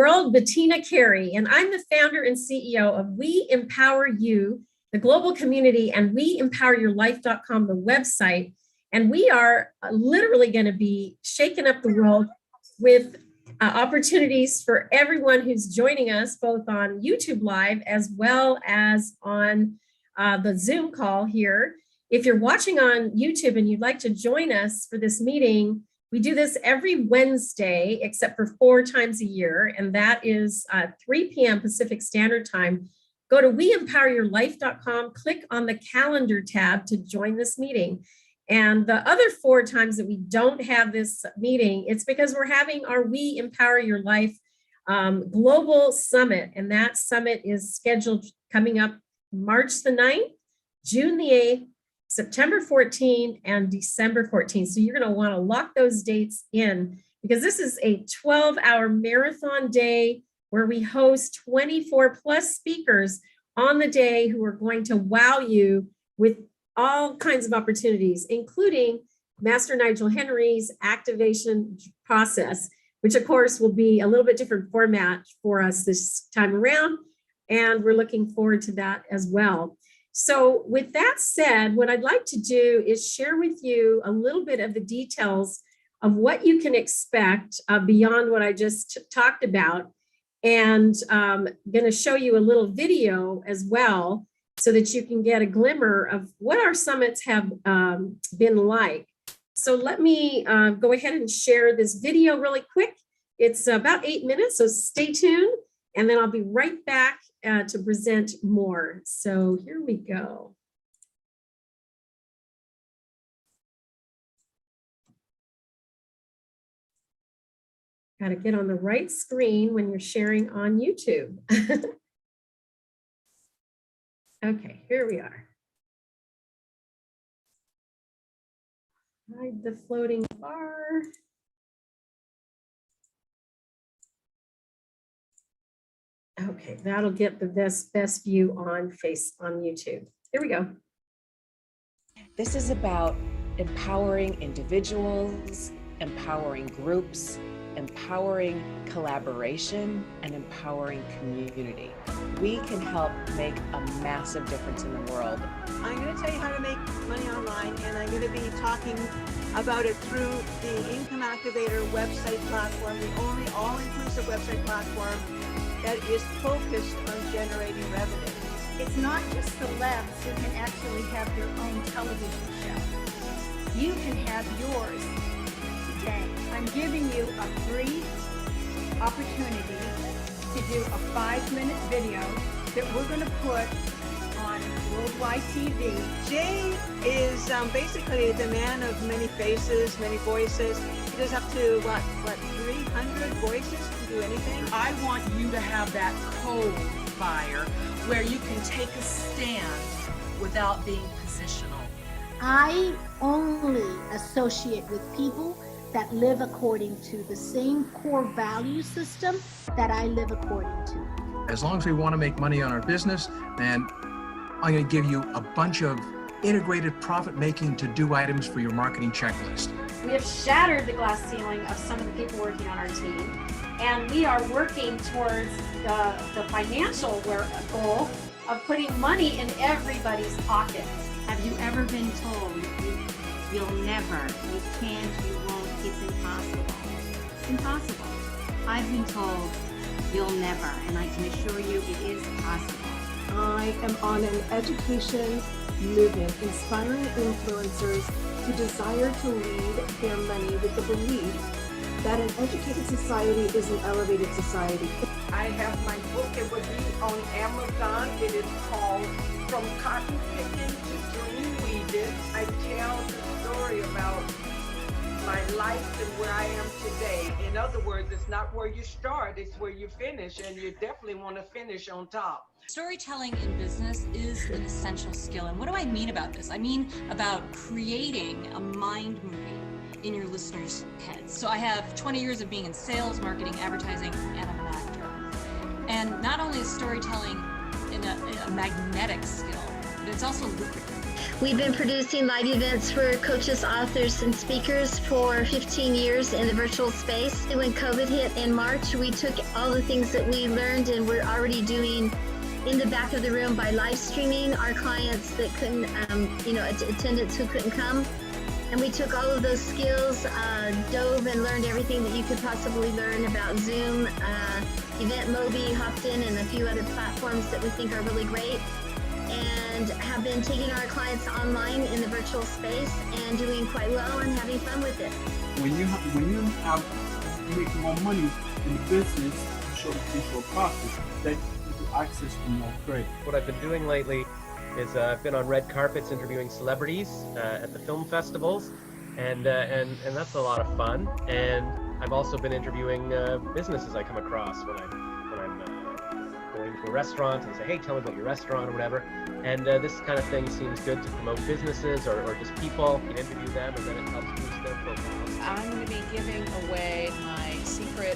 world, Bettina Carey, and I'm the founder and CEO of We Empower You, the global community, and WeEmpowerYourLife.com, the website. And we are literally going to be shaking up the world with opportunities for everyone who's joining us, both on YouTube Live as well as on the Zoom call here. If you're watching on YouTube and you'd like to join us for this meeting, we do this every Wednesday, except for 4 times a year, and that is 3 p.m. Pacific Standard Time. Go to WeEmpowerYourLife.com, click on the calendar tab to join this meeting. And the other 4 times that we don't have this meeting, it's because we're having our We Empower Your Life Global Summit, and that summit is scheduled coming up March the 9th, June the 8th, September 14th, and December 14th. So you're going to want to lock those dates in, because this is a 12-hour marathon day where we host 24 plus speakers on the day who are going to wow you with all kinds of opportunities, including Master Nigel Henry's activation process, which of course will be a little bit different format for us this time around. And we're looking forward to that as well. So with that said, what I'd like to do is share with you a little bit of the details of what you can expect beyond what I just talked about. And I'm going to show you a little video as well, so that you can get a glimmer of what our summits have been like. So let me go ahead and share this video really quick. It's about 8 minutes, so stay tuned, and then I'll be right back to present more. So here we go. Got to get on the right screen when you're sharing on YouTube. Okay, here we are. Hide the floating bar. Okay, that'll get the best view on YouTube. Here we go. This is about empowering individuals, empowering groups, empowering collaboration, and empowering community. We can help make a massive difference in the world. I'm going to tell you how to make money online, and I'm going to be talking about it through the Income Activator website platform, the only all-inclusive website platform that is focused on generating revenue. It's not just celebs who can actually have their own television show. You can have yours today. I'm giving you a free opportunity to do a 5-minute video that we're going to put on worldwide TV. Jay is basically the man of many faces, many voices. He does up to, what 300 voices to do anything? I want you to have that cold fire where you can take a stand without being positional. I only associate with people that live according to the same core value system that I live according to. As long as we want to make money on our business, then I'm going to give you a bunch of integrated profit-making to-do items for your marketing checklist. We have shattered the glass ceiling of some of the people working on our team, and we are working towards the financial goal of putting money in everybody's pockets. Have you ever been told you'll never, you can't, you won't, it's impossible? It's impossible. I've been told you'll never, and I can assure you it is possible. I am on an education movement, inspiring influencers who desire to lead their money with the belief that an educated society is an elevated society. I have my book. It would be on Amazon. It is called From Cotton Picking to Dream Weaving. I tell the story about my life and where I am today. In other words, it's not where you start, it's where you finish, and you definitely want to finish on top. Storytelling in business is an essential skill. And what do I mean about this? I mean about creating a mind movie in your listeners' heads. So I have 20 years of being in sales, marketing, advertising, and I'm an actor. And not only is storytelling a magnetic skill, but it's also lucrative. We've been producing live events for coaches, authors, and speakers for 15 years in the virtual space. When COVID hit in March, we took all the things that we learned and we're already doing in the back of the room by live streaming our clients that couldn't, attendants who couldn't come. And we took all of those skills, dove and learned everything that you could possibly learn about Zoom, EventMobi, hopped in, and a few other platforms that we think are really great. And have been taking our clients online in the virtual space and doing quite well and having fun with it. When you make more money in the business, you show the visual process that you access to more great. What I've been doing lately is I've been on red carpets interviewing celebrities at the film festivals, and that's a lot of fun. And I've also been interviewing businesses I come across when I'm going to a restaurant and say, hey, tell me about your restaurant or whatever. And this kind of thing seems good to promote businesses or just people. You can interview them and then it helps boost their profiles. I'm going to be giving away my secret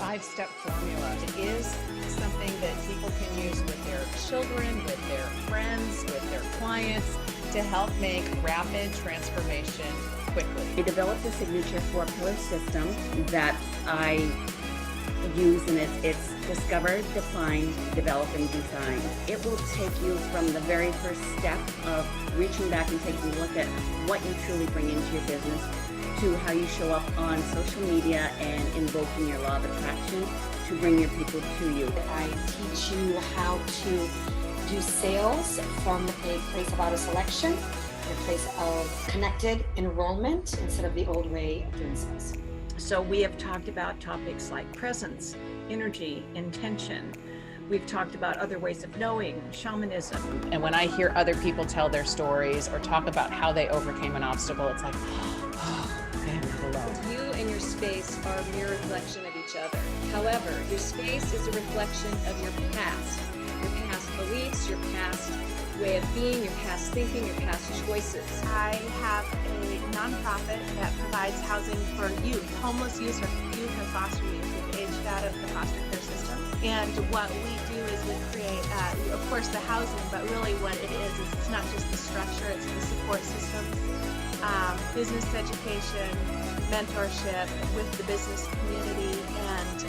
5-step formula. It is something that people can use with their children, with their friends, with their clients to help make rapid transformation quickly. I developed a signature 4-pillar system that I use, and it's discover, define, develop, and design. It will take you from the very first step of reaching back and taking a look at what you truly bring into your business to how you show up on social media and invoking your law of attraction to bring your people to you. I teach you how to do sales from a place of auto selection, a place of connected enrollment instead of the old way of doing sales. So we have talked about topics like presence, energy, intention. We've talked about other ways of knowing, shamanism. And when I hear other people tell their stories or talk about how they overcame an obstacle, it's like, oh, okay, I'm not alone. You and your space are a mere reflection of each other. However, your space is a reflection of your past beliefs, your past way of being, your past thinking, your past choices. I have a nonprofit that provides housing for youth, homeless youth or foster youth who've aged out of the foster care system. And what we do is we create, of course, the housing, but really what it is it's not just the structure, it's the support systems, business education, mentorship with the business community, and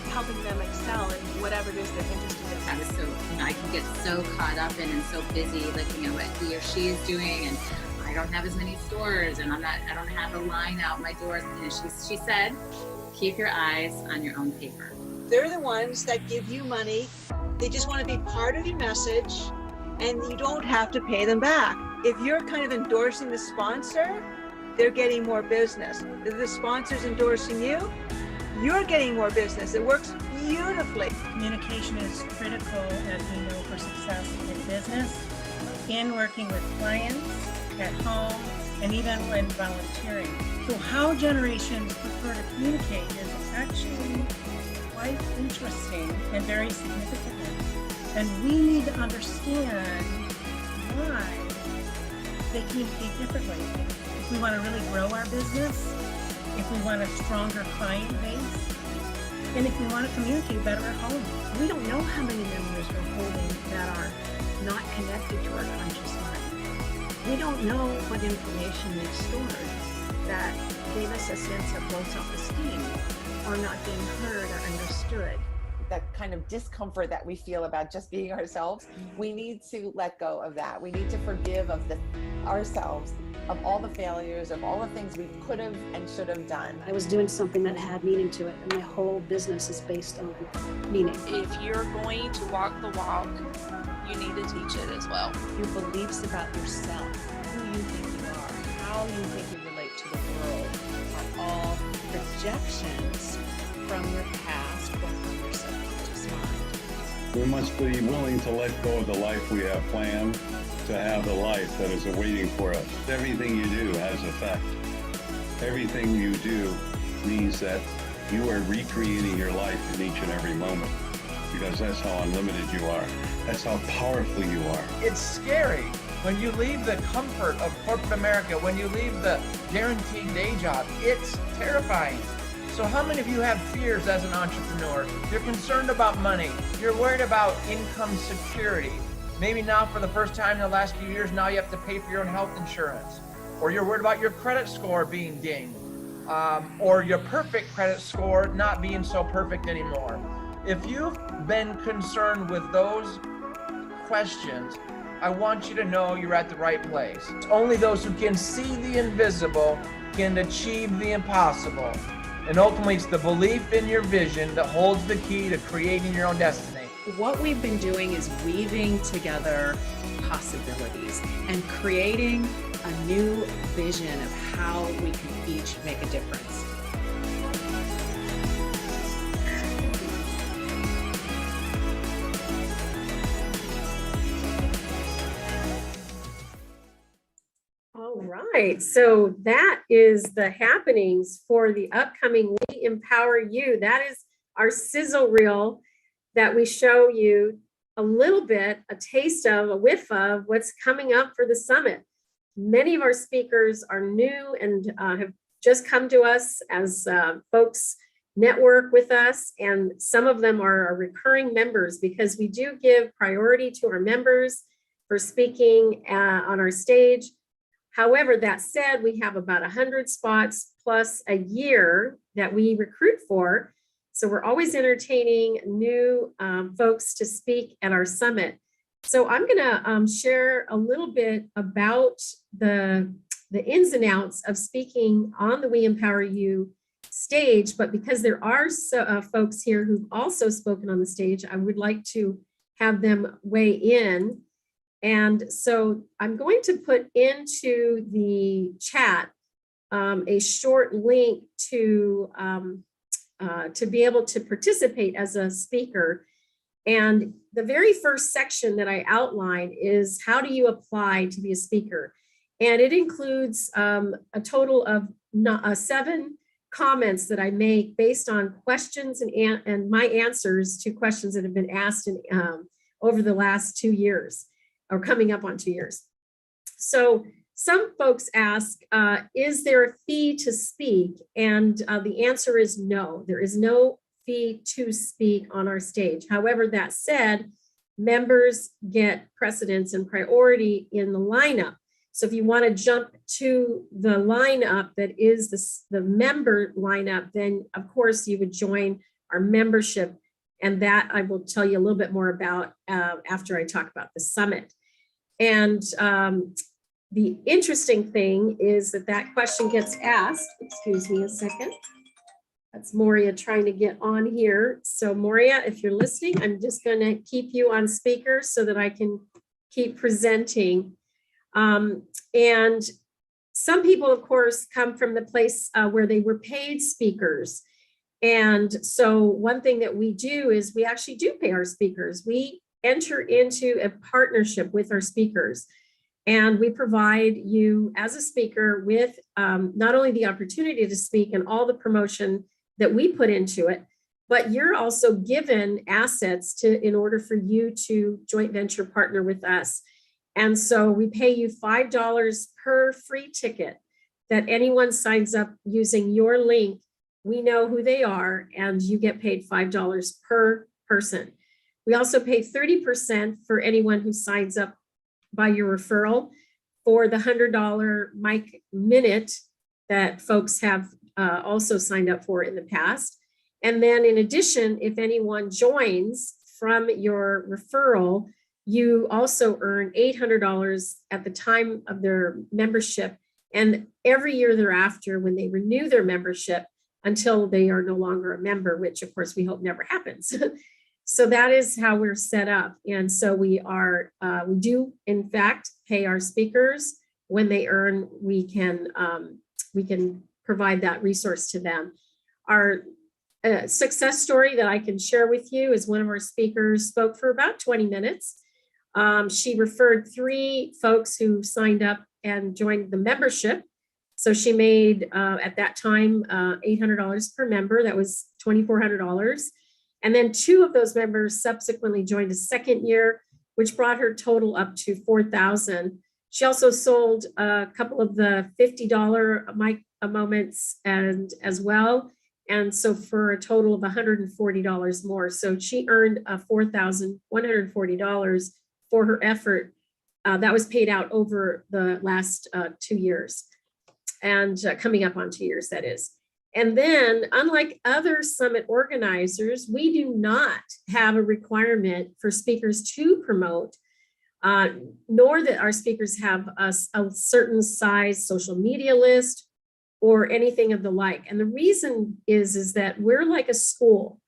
helping them excel in whatever it is they're interested in. So I can get so caught up in and so busy looking at what he or she is doing, and I don't have as many stores, and I don't have a line out my doors. And she said, keep your eyes on your own paper. They're the ones that give you money. They just want to be part of your message, and you don't have to pay them back. If you're kind of endorsing the sponsor, they're getting more business. If the sponsor's endorsing you, you're getting more business. It works beautifully. Communication is critical, as we know, for success in business, in working with clients, at home, and even when volunteering. So how generations prefer to communicate is actually quite interesting and very significant. And we need to understand why they communicate differently. If we want to really grow our business, if we want a stronger client base, and if we want to communicate better at home. We don't know how many memories we're holding that are not connected to our conscious mind. We don't know what information they've stored that gave us a sense of low self-esteem or not being heard or understood. That kind of discomfort that we feel about just being ourselves, we need to let go of that. We need to forgive ourselves of all the failures, of all the things we could have and should have done. I was doing something that had meaning to it, and my whole business is based on meaning. If you're going to walk the walk, you need to teach it as well. Your beliefs about yourself, who you think you are, how you think you relate to the world, are all projections from your past or from your subconscious mind. We must be willing to let go of the life we have planned to have the life that is awaiting for us. Everything you do has effect. Everything you do means that you are recreating your life in each and every moment, because that's how unlimited you are. That's how powerful you are. It's scary when you leave the comfort of corporate America, when you leave the guaranteed day job. It's terrifying. So how many of you have fears as an entrepreneur? You're concerned about money. You're worried about income security. Maybe now for the first time in the last few years, now you have to pay for your own health insurance, or you're worried about your credit score being dinged, or your perfect credit score not being so perfect anymore. If you've been concerned with those questions, I want you to know you're at the right place. Only those who can see the invisible can achieve the impossible. And ultimately, it's the belief in your vision that holds the key to creating your own destiny. What we've been doing is weaving together possibilities and creating a new vision of how we can each make a difference. All right, so that is the happenings for the upcoming We Empower You. That is our sizzle reel that we show you a little bit, a taste of, a whiff of what's coming up for the summit. Many of our speakers are new and have just come to us as folks network with us, and some of them are recurring members because we do give priority to our members for speaking on our stage. However, that said, we have about 100 spots plus a year that we recruit for. So we're always entertaining new folks to speak at our summit. So I'm going to share a little bit about the ins and outs of speaking on the We Empower You stage. But because there are folks here who've also spoken on the stage, I would like to have them weigh in. And so I'm going to put into the chat a short link to be able to participate as a speaker. And the very first section that I outline is how do you apply to be a speaker? And it includes a total of 7 comments that I make based on questions and my answers to questions that have been asked over the last 2 years. Or coming up on 2 years. So some folks ask, is there a fee to speak? And the answer is no, there is no fee to speak on our stage. However, that said, members get precedence and priority in the lineup. So if you want to jump to the lineup that is the member lineup, then of course you would join our membership. And that I will tell you a little bit more about after I talk about the summit. And the interesting thing is that question gets asked. Excuse me a second. That's Moria trying to get on here. So Moria, if you're listening, I'm just going to keep you on speaker so that I can keep presenting. And some people, of course, come from the place where they were paid speakers. And so one thing that we do is we actually do pay our speakers. We enter into a partnership with our speakers, and we provide you as a speaker with not only the opportunity to speak and all the promotion that we put into it, but you're also given assets in order for you to joint venture partner with us. And so we pay you $5 per free ticket that anyone signs up using your link. We know who they are, and you get paid $5 per person. We also pay 30% for anyone who signs up by your referral for the $100 mic minute that folks have also signed up for in the past. And then in addition, if anyone joins from your referral, you also earn $800 at the time of their membership. And every year thereafter, when they renew their membership until they are no longer a member, which of course we hope never happens. So that is how we're set up. And so we do in fact pay our speakers. When they earn, we can provide that resource to them. Our success story that I can share with you is one of our speakers spoke for about 20 minutes. She referred 3 folks who signed up and joined the membership. So she made at that time $800 per member. That was $2,400. And then 2 of those members subsequently joined a second year, which brought her total up to $4,000. She also sold a couple of the $50 mic moments as well. And so for a total of $140 more. So she earned $4,140 for her effort. That was paid out over the last 2 years, and coming up on 2 years, that is. And then, unlike other summit organizers, we do not have a requirement for speakers to promote, nor that our speakers have a certain size social media list or anything of the like. And the reason is that we're like a school,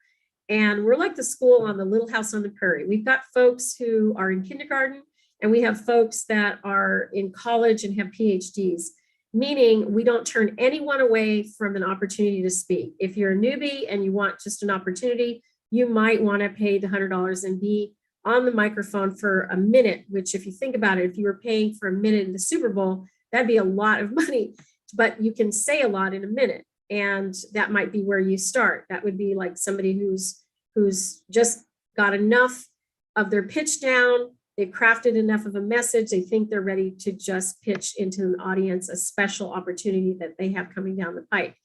and we're like the school on the Little House on the Prairie. We've got folks who are in kindergarten, and we have folks that are in college and have PhDs, meaning we don't turn anyone away from an opportunity to speak. If you're a newbie and you want just an opportunity, you might want to pay the $100 and be on the microphone for a minute, which, if you think about it, if you were paying for a minute in the Super Bowl, that'd be a lot of money, but you can say a lot in a minute. And that might be where you start. That would be like somebody who's just got enough of their pitch down. They've crafted enough of a message. They think they're ready to just pitch into an audience a special opportunity that they have coming down the pike.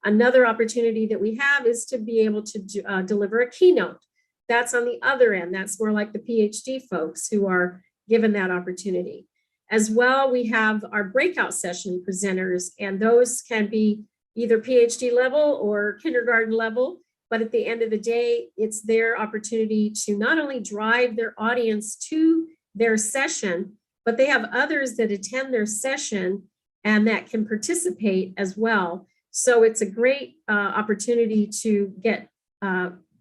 Another opportunity that we have is to be able to deliver a keynote. That's on the other end. That's more like the PhD folks who are given that opportunity. As well, we have our breakout session presenters, and those can be either PhD level or kindergarten level. But at the end of the day, it's their opportunity to not only drive their audience to their session, but they have others that attend their session and that can participate as well. So it's a great opportunity to get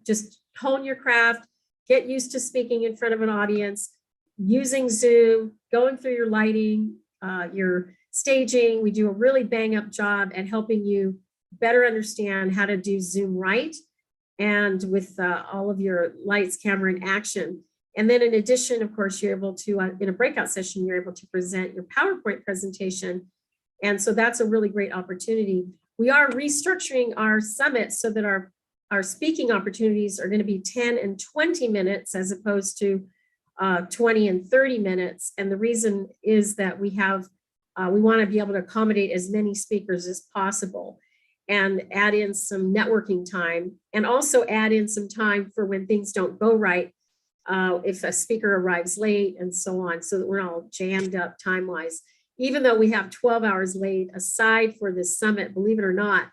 just hone your craft, get used to speaking in front of an audience, using Zoom, going through your lighting, your staging. We do a really bang up job at helping you better understand how to do Zoom right, and with all of your lights, camera, and action. And then in addition, of course, you're able to, in a breakout session, you're able to present your PowerPoint presentation. And so that's a really great opportunity. We are restructuring our summit so that our speaking opportunities are going to be 10 and 20 minutes as opposed to 20 and 30 minutes. And the reason is that we want to be able to accommodate as many speakers as possible, and add in some networking time, and also add in some time for when things don't go right, if a speaker arrives late and so on, so that we're all jammed up time-wise. Even though we have 12 hours late aside for this summit, believe it or not,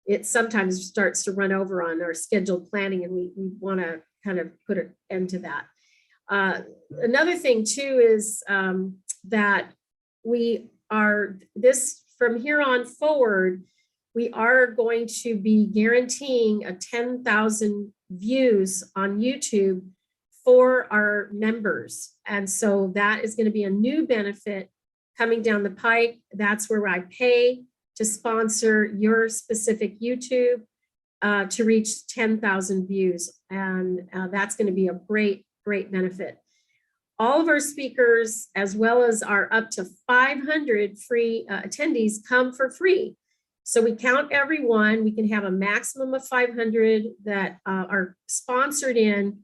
it sometimes starts to run over on our scheduled planning, and we want to kind of put an end to that. Another thing too is that from here on forward, we are going to be guaranteeing 10,000 views on YouTube for our members. And so that is going to be a new benefit coming down the pike. That's where I pay to sponsor your specific YouTube to reach 10,000 views. And that's going to be a great, great benefit. All of our speakers, as well as our up to 500 free attendees, come for free. So we count everyone. We can have a maximum of 500 that are sponsored in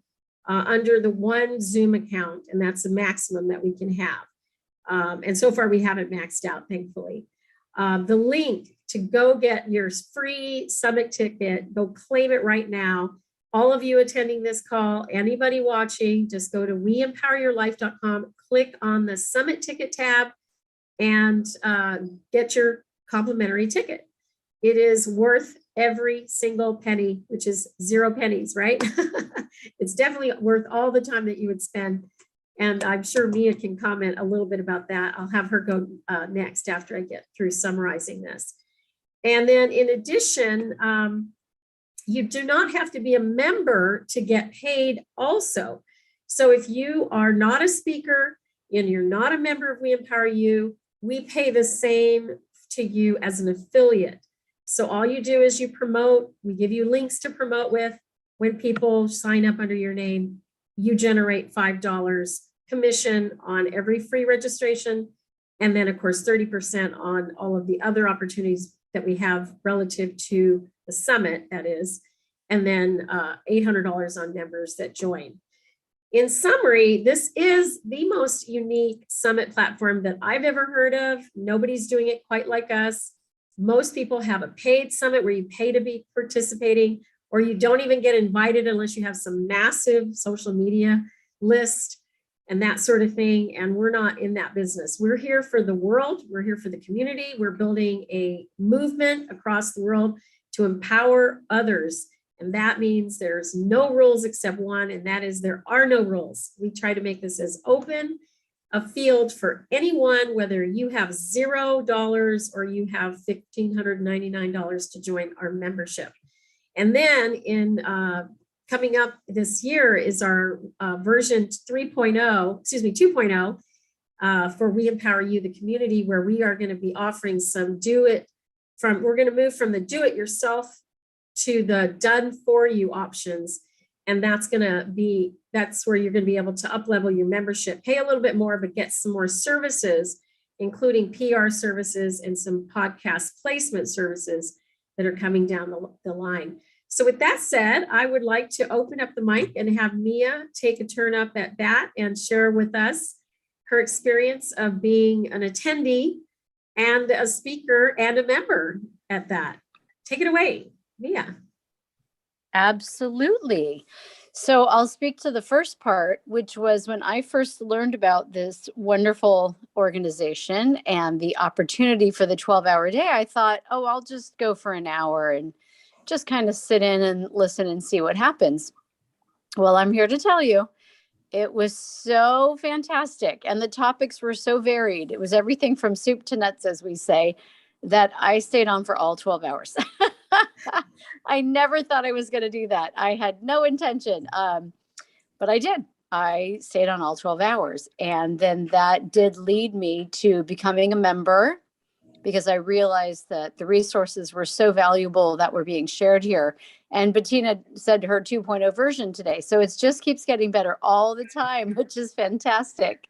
under the one Zoom account, and that's the maximum that we can have. And so far we haven't maxed out, thankfully. The link to go get your free summit ticket, go claim it right now. All of you attending this call, anybody watching, just go to weempoweryourlife.com, click on the summit ticket tab, and get your complimentary ticket. It is worth every single penny, which is 0 pennies, right? It's definitely worth all the time that you would spend. And I'm sure Mia can comment a little bit about that. I'll have her go next after I get through summarizing this. And then in addition, you do not have to be a member to get paid also. So if you are not a speaker and you're not a member of We Empower You, we pay the same to you as an affiliate. So all you do is you promote, we give you links to promote with. When people sign up under your name, you generate $5 commission on every free registration. And then of course, 30% on all of the other opportunities that we have relative to the summit, that is, and then $800 on members that join. In summary, this is the most unique summit platform that I've ever heard of. Nobody's doing it quite like us. Most people have a paid summit where you pay to be participating, or you don't even get invited unless you have some massive social media list. and that sort of thing. And we're not in that business. We're here for the world. We're here for the community. We're building a movement across the world to empower others. And that means there's no rules except one, and that is there are no rules. We try to make this as open a field for anyone, whether you have $0 or you have $1,599 to join our membership. And then in coming up this year is our version 2.0 for We Empower You, the community, where we are going to be offering some we're going to move from the do it yourself to the done for you options. And that's where you're going to be able to up level your membership, pay a little bit more, but get some more services, including PR services and some podcast placement services that are coming down the line. So with that said, I would like to open up the mic and have Mia take a turn up at bat and share with us her experience of being an attendee and a speaker and a member at that. Take it away, Mia. Absolutely. So I'll speak to the first part, which was when I first learned about this wonderful organization and the opportunity for the 12-hour day. I thought, oh, I'll just go for an hour and just kind of sit in and listen and see what happens. Well, I'm here to tell you, it was so fantastic. And the topics were so varied. It was everything from soup to nuts, as we say, that I stayed on for all 12 hours. I never thought I was going to do that. I had no intention, but I did. I stayed on all 12 hours. And then that did lead me to becoming a member, because I realized that the resources were so valuable that were being shared here. And Bettina said her 2.0 version today. So it just keeps getting better all the time, which is fantastic.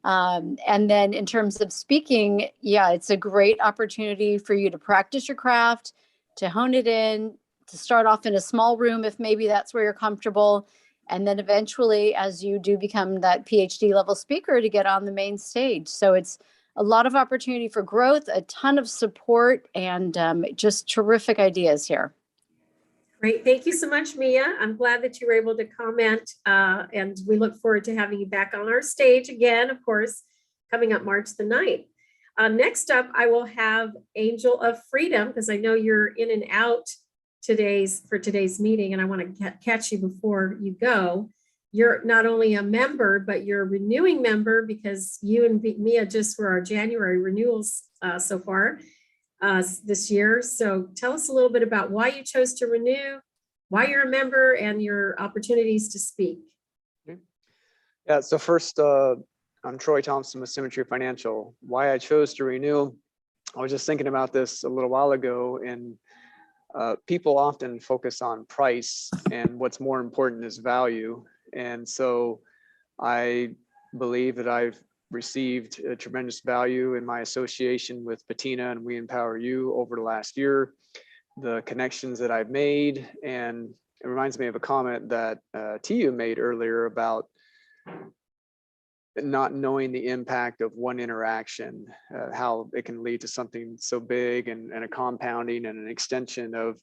And then in terms of speaking, yeah, it's a great opportunity for you to practice your craft, to hone it in, to start off in a small room if maybe that's where you're comfortable. And then eventually, as you do become that PhD level speaker, to get on the main stage. So it's a lot of opportunity for growth, a ton of support, and just terrific ideas here. Great. Thank you so much, Mia. I'm glad that you were able to comment, and we look forward to having you back on our stage again, of course, coming up March the 9th. Next up, I will have Angel of Freedom, because I know you're in and out for today's meeting, and I want to catch you before you go. You're not only a member, but you're a renewing member, because you and Mia just were our January renewals so far this year. So tell us a little bit about why you chose to renew, why you're a member, and your opportunities to speak. Yeah, so first, I'm Troy Thompson with Symmetry Financial. Why I chose to renew, I was just thinking about this a little while ago, and people often focus on price, and what's more important is value. And so I believe that I've received a tremendous value in my association with Bettina and We Empower You over the last year, the connections that I've made. And it reminds me of a comment that Tia made earlier about not knowing the impact of one interaction, how it can lead to something so big, and a compounding and an extension of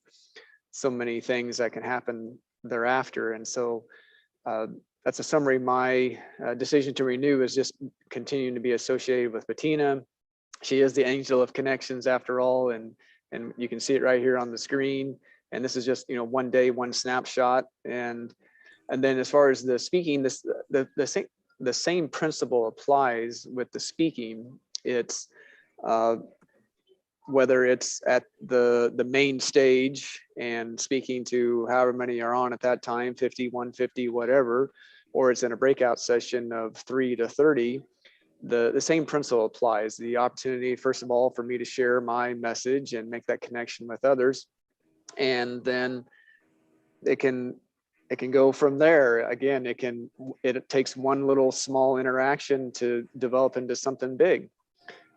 so many things that can happen thereafter. And so that's a summary. My decision to renew is just continuing to be associated with Bettina. She is the angel of connections after all, and you can see it right here on the screen. And this is just, one day, one snapshot. And then as far as the speaking, the same principle applies with the speaking. It's whether it's at the main stage and speaking to however many are on at that time, 50, 150, whatever, or it's in a breakout session of 3 to 30, the same principle applies. The opportunity, first of all, for me to share my message and make that connection with others. And then it can go from there. Again, it takes one little small interaction to develop into something big.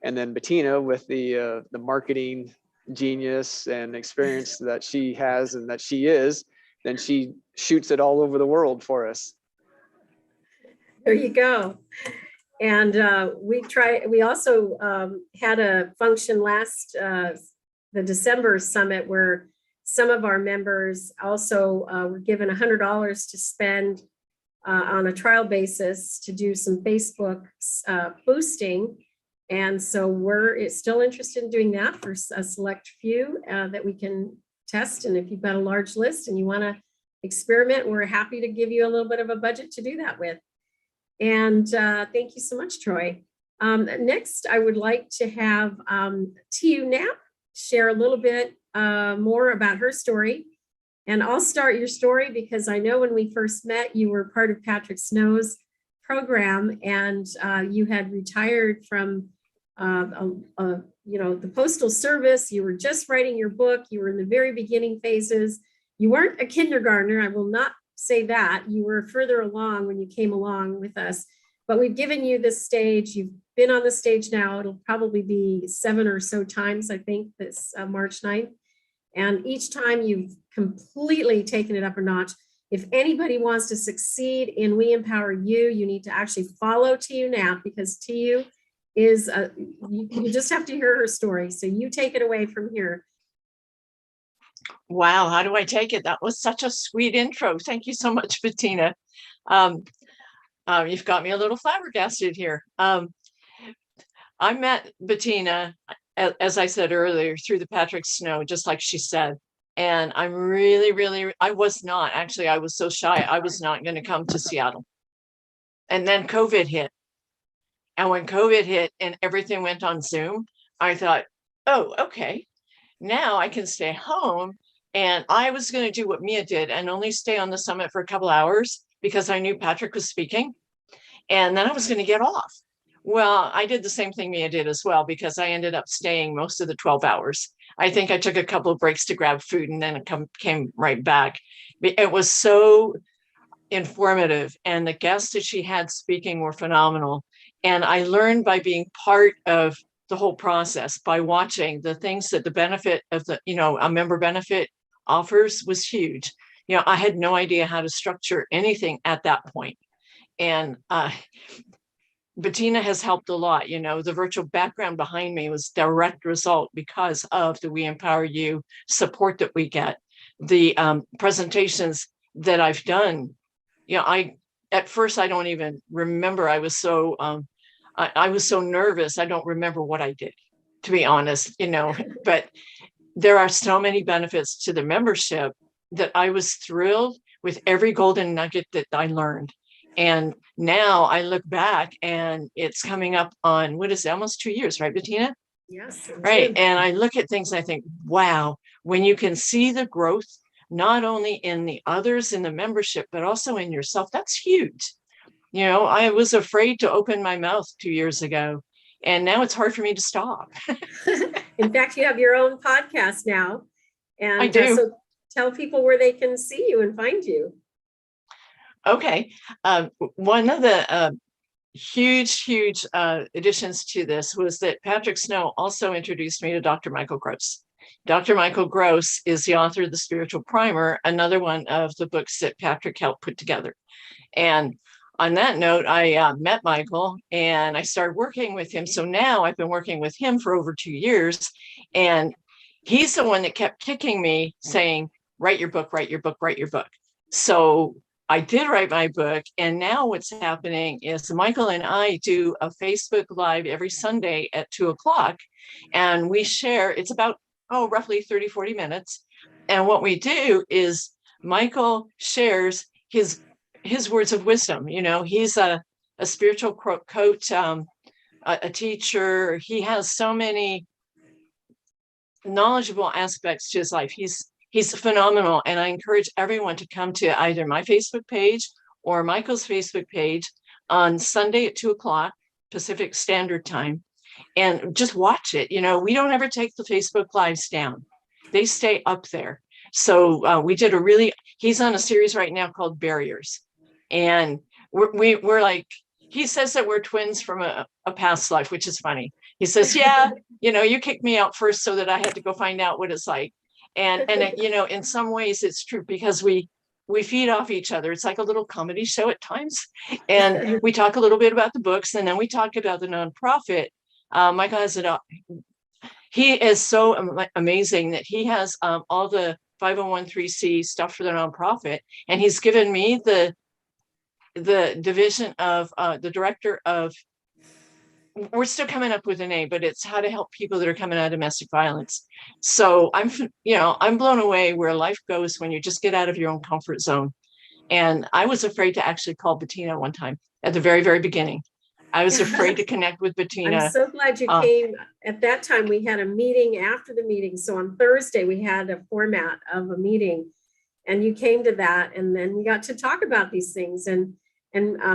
And then Bettina, with the marketing genius and experience that she has and that she is, then she shoots it all over the world for us. There you go. And we also had a function last, the December summit, where some of our members also were given $100 to spend on a trial basis to do some Facebook boosting. And so we're still interested in doing that for a select few that we can test. And if you've got a large list and you want to experiment, we're happy to give you a little bit of a budget to do that with. And thank you so much, Troy. Next, I would like to have TU Knapp share a little bit more about her story. And I'll start your story because I know when we first met, you were part of Patrick Snow's program, and you had retired from the Postal Service. You were just writing your book. You were in the very beginning phases. You weren't a kindergartner. I will not say that. You were further along when you came along with us, but we've given you this stage. You've been on the stage now. It'll probably be 7 or so times, I think, this March 9th. And each time you've completely taken it up a notch. If anybody wants to succeed in We Empower You, you need to actually follow TU Knapp, because TU is, you just have to hear her story. So you take it away from here. Wow, how do I take it? That was such a sweet intro. Thank you so much, Bettina. You've got me a little flabbergasted here. I met Bettina, as I said earlier, through the Patrick Snow, just like she said. And I'm really, I was so shy. I was not going to come to Seattle. And then COVID hit. And when COVID hit and everything went on Zoom, I thought, oh, okay, now I can stay home. And I was going to do what Mia did and only stay on the summit for a couple hours because I knew Patrick was speaking. And then I was going to get off. Well, I did the same thing Mia did as well, because I ended up staying most of the 12 hours. I think I took a couple of breaks to grab food and then it came right back. It was so informative, and the guests that she had speaking were phenomenal. And I learned by being part of the whole process, by watching the things that the benefit of a member benefit offers was huge. I had no idea how to structure anything at that point. And Bettina has helped a lot. The virtual background behind me was direct result because of the We Empower You support that we get. The presentations that I've done, at first I don't even remember. I was so nervous. I don't remember what I did, to be honest, but there are so many benefits to the membership that I was thrilled with every golden nugget that I learned. And now I look back and it's coming up on, what is it, almost 2 years, right, Bettina? Yes. Right. And I look at things and I think, wow, when you can see the growth, not only in the others in the membership, but also in yourself, that's huge. I was afraid to open my mouth 2 years ago, and now it's hard for me to stop. In fact, you have your own podcast now. And I do. So tell people where they can see you and find you. Okay. One of the huge additions to this was that Patrick Snow also introduced me to Dr. Michael Gross. Dr. Michael Gross is the author of The Spiritual Primer, another one of the books that Patrick helped put together. And on that note, I met Michael and I started working with him. So now I've been working with him for over 2 years. And he's the one that kept kicking me saying, write your book, write your book, write your book. So I did write my book. And now what's happening is Michael and I do a Facebook Live every Sunday at 2:00. And we share, it's about, roughly 30, 40 minutes. And what we do is Michael shares his words of wisdom. He's a spiritual coach, a teacher. He has so many knowledgeable aspects to his life. He's phenomenal. And I encourage everyone to come to either my Facebook page or Michael's Facebook page on Sunday at 2:00 Pacific Standard Time and just watch it. We don't ever take the Facebook Lives down. They stay up there. So we did he's on a series right now called Barriers. And we're like, he says that we're twins from a past life, which is funny. He says, yeah, you kicked me out first so that I had to go find out what it's like. And in some ways it's true, because we feed off each other. It's like a little comedy show at times. And we talk a little bit about the books, and then we talk about the nonprofit. Michael has it up. He is so amazing that he has all the 501(c)(3) stuff for the nonprofit. And he's given me the division of the director of, we're still coming up with a name, but it's how to help people that are coming out of domestic violence. So I'm blown away where life goes when you just get out of your own comfort zone. And I was afraid to actually call Bettina one time at the very, very beginning. I was afraid to connect with Bettina. I'm so glad you came. At that time, we had a meeting after the meeting. So on Thursday, we had a format of a meeting, and you came to that, and then we got to talk about these things. And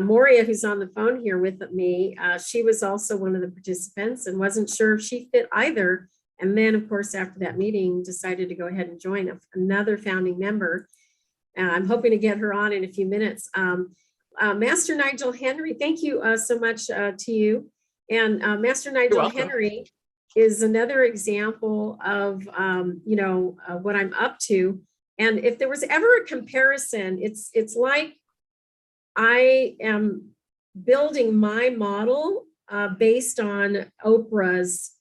Moria, who's on the phone here with me, she was also one of the participants and wasn't sure if she fit either. And then, of course, after that meeting, decided to go ahead and join another founding member. I'm hoping to get her on in a few minutes. Master Nigel Henry, thank you so much to you. And Master Nigel Henry is another example of what I'm up to. And if there was ever a comparison, it's like I am building my model based on Oprah's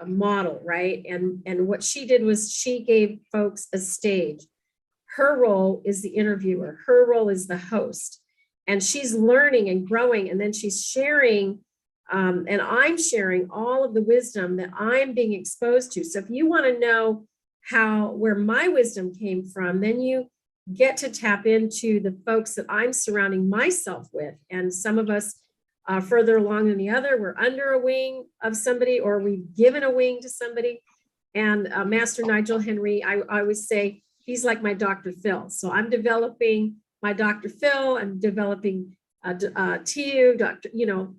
model, right? And what she did was she gave folks a stage. Her role is the interviewer. Her role is the host. And she's learning and growing, and then she's sharing, and I'm sharing all of the wisdom that I'm being exposed to. So if you want to know where my wisdom came from, then you get to tap into the folks that I'm surrounding myself with. And some of us further along than the other, we're under a wing of somebody, or we've given a wing to somebody. And Master Nigel Henry, I always say, he's like my Dr. Phil. So I'm developing my Dr. Phil, I'm developing TU,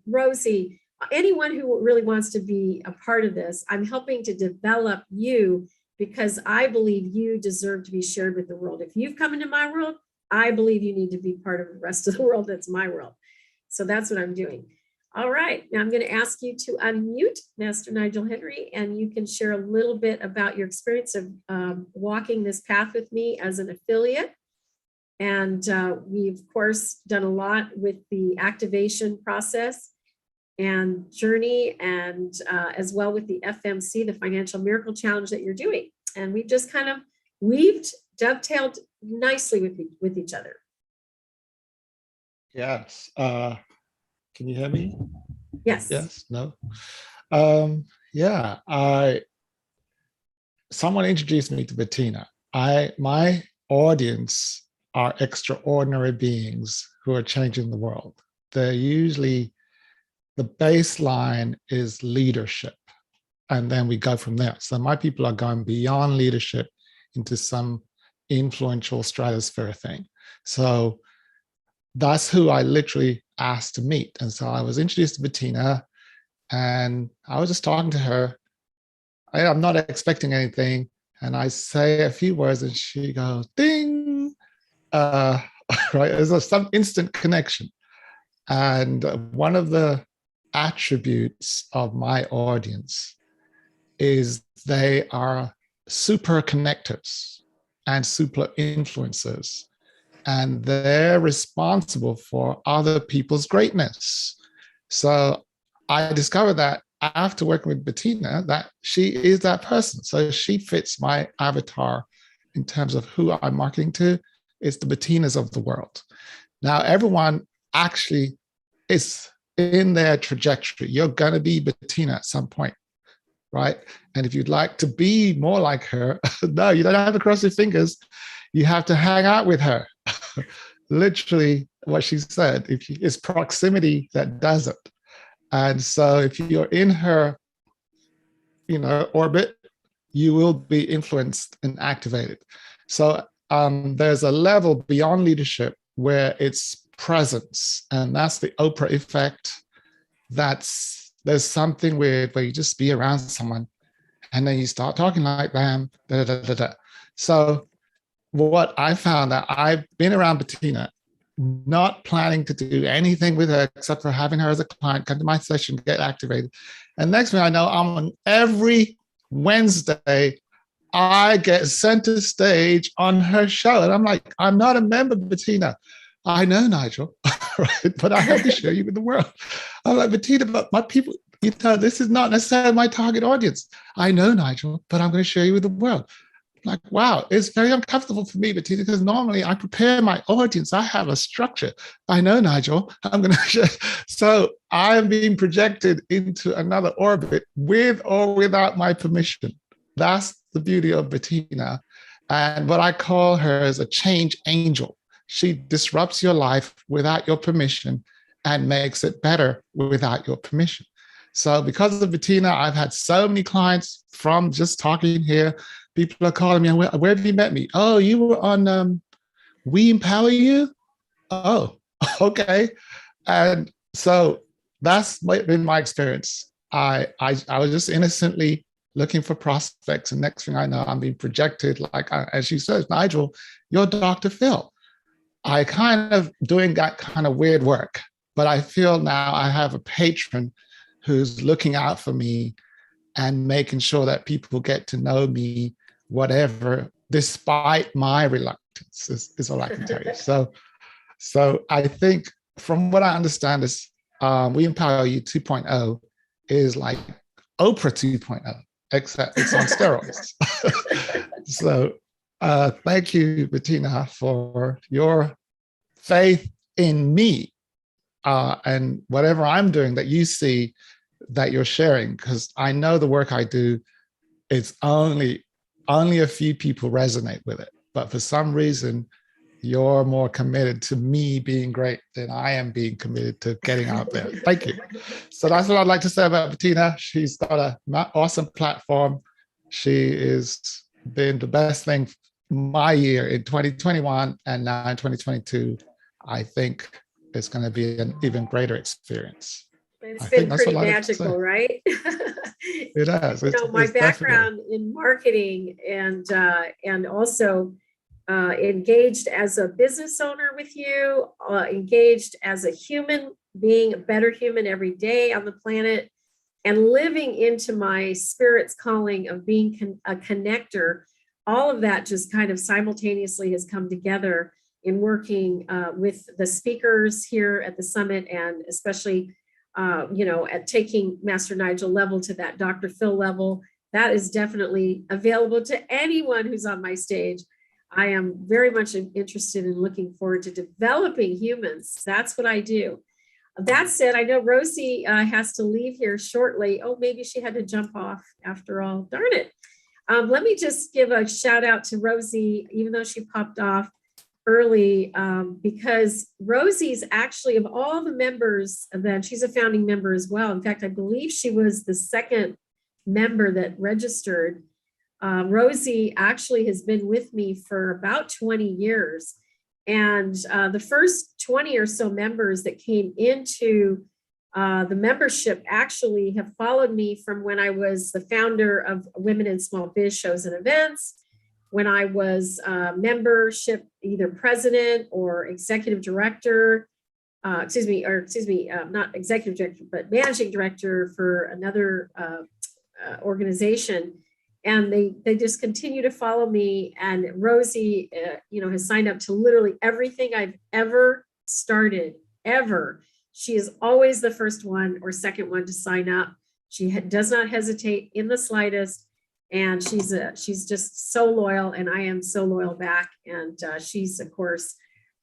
Rosie, anyone who really wants to be a part of this. I'm helping to develop you because I believe you deserve to be shared with the world. If you've come into my world, I believe you need to be part of the rest of the world. That's my world. So that's what I'm doing. All right, now I'm going to ask you to unmute Master Nigel Henry, and you can share a little bit about your experience of walking this path with me as an affiliate. And we've, of course, done a lot with the activation process and journey, and as well with the FMC, the Financial Miracle Challenge that you're doing. And we've just kind of dovetailed nicely with each other. Yes. Can you hear me? Yes. Yes. No. Yeah. Someone introduced me to Bettina. My audience are extraordinary beings who are changing the world. They're usually, the baseline is leadership, and then we go from there. So my people are going beyond leadership into some influential stratosphere thing. So that's who I literally asked to meet. And so I was introduced to Bettina, and I was just talking to her. I'm not expecting anything. And I say a few words and she goes, ding, right? There's some instant connection. And one of the attributes of my audience is they are super connectors and super influencers. And they're responsible for other people's greatness. So I discovered that after working with Bettina, that she is that person. So she fits my avatar in terms of who I'm marketing to. It's the Bettinas of the world. Now, everyone actually is in their trajectory. You're going to be Bettina at some point, right? And if you'd like to be more like her, no, you don't have to cross your fingers. You have to hang out with her. Literally what she said, it's proximity that does it. And so if you're in her, orbit, you will be influenced and activated. So there's a level beyond leadership where it's presence, and that's the Oprah effect. There's something weird where you just be around someone and then you start talking like them. Da, da, da, da. So what I found, that I've been around Bettina, not planning to do anything with her except for having her as a client, come to my session, get activated. And next thing I know, I'm on every Wednesday, I get center stage on her show. And I'm like, I'm not a member, Bettina. I know, Nigel, right? But I have to share you with the world. I'm like, Bettina, but my people, this is not necessarily my target audience. I know, Nigel, but I'm going to share you with the world. like, wow, it's very uncomfortable for me, Bettina, because normally I prepare my audience. I have a structure. I know, Nigel, I'm going to, so I'm being projected into another orbit with or without my permission. That's the beauty of Bettina. And what I call her is a change angel. She disrupts your life without your permission and makes it better without your permission. So because of Bettina, I've had so many clients from just talking here. People are calling me, where have you met me? Oh, you were on We Empower You? Oh, okay. And so that's been my experience. I was just innocently looking for prospects. And next thing I know, I'm being projected, like, as you said, Nigel, you're Dr. Phil. I kind of doing that kind of weird work, but I feel now I have a patron who's looking out for me and making sure that people get to know me, whatever, despite my reluctance, is all I can tell you. So I think from what I understand is We Empower You 2.0 is like Oprah 2.0, except it's on steroids. So thank you, Bettina, for your faith in me and whatever I'm doing that you see that you're sharing, because I know the work I do, it's only a few people resonate with it. But for some reason, you're more committed to me being great than I am being committed to getting out there. Thank you. So that's what I'd like to say about Bettina. She's got an awesome platform. She has been the best thing my year in 2021, and now in 2022, I think it's going to be an even greater experience. It's been pretty magical, right? It has. You know, my background in marketing and also engaged as a business owner with you, engaged as a human, being a better human every day on the planet, and living into my spirit's calling of being a connector. All of that just kind of simultaneously has come together in working with the speakers here at the summit, and especially at taking Master Nigel level to that Dr. Phil level. That is definitely available to anyone who's on my stage. I am very much interested in looking forward to developing humans. That's what I do. That said, I know Rosie has to leave here shortly. Oh, maybe she had to jump off after all. Darn it. Let me just give a shout out to Rosie, even though she popped off early, because Rosie's actually, of all the members, then she's a founding member as well. In fact, I believe she was the second member that registered. Rosie actually has been with me for about 20 years. And the first 20 or so members that came into the membership actually have followed me from when I was the founder of Women in Small Biz Shows and Events, when I was membership, either president or executive director, not executive director, but managing director for another organization. And they just continue to follow me. And Rosie, has signed up to literally everything I've ever started, ever. She is always the first one or second one to sign up. She does not hesitate in the slightest. And she's just so loyal, and I am so loyal back. And she's, of course,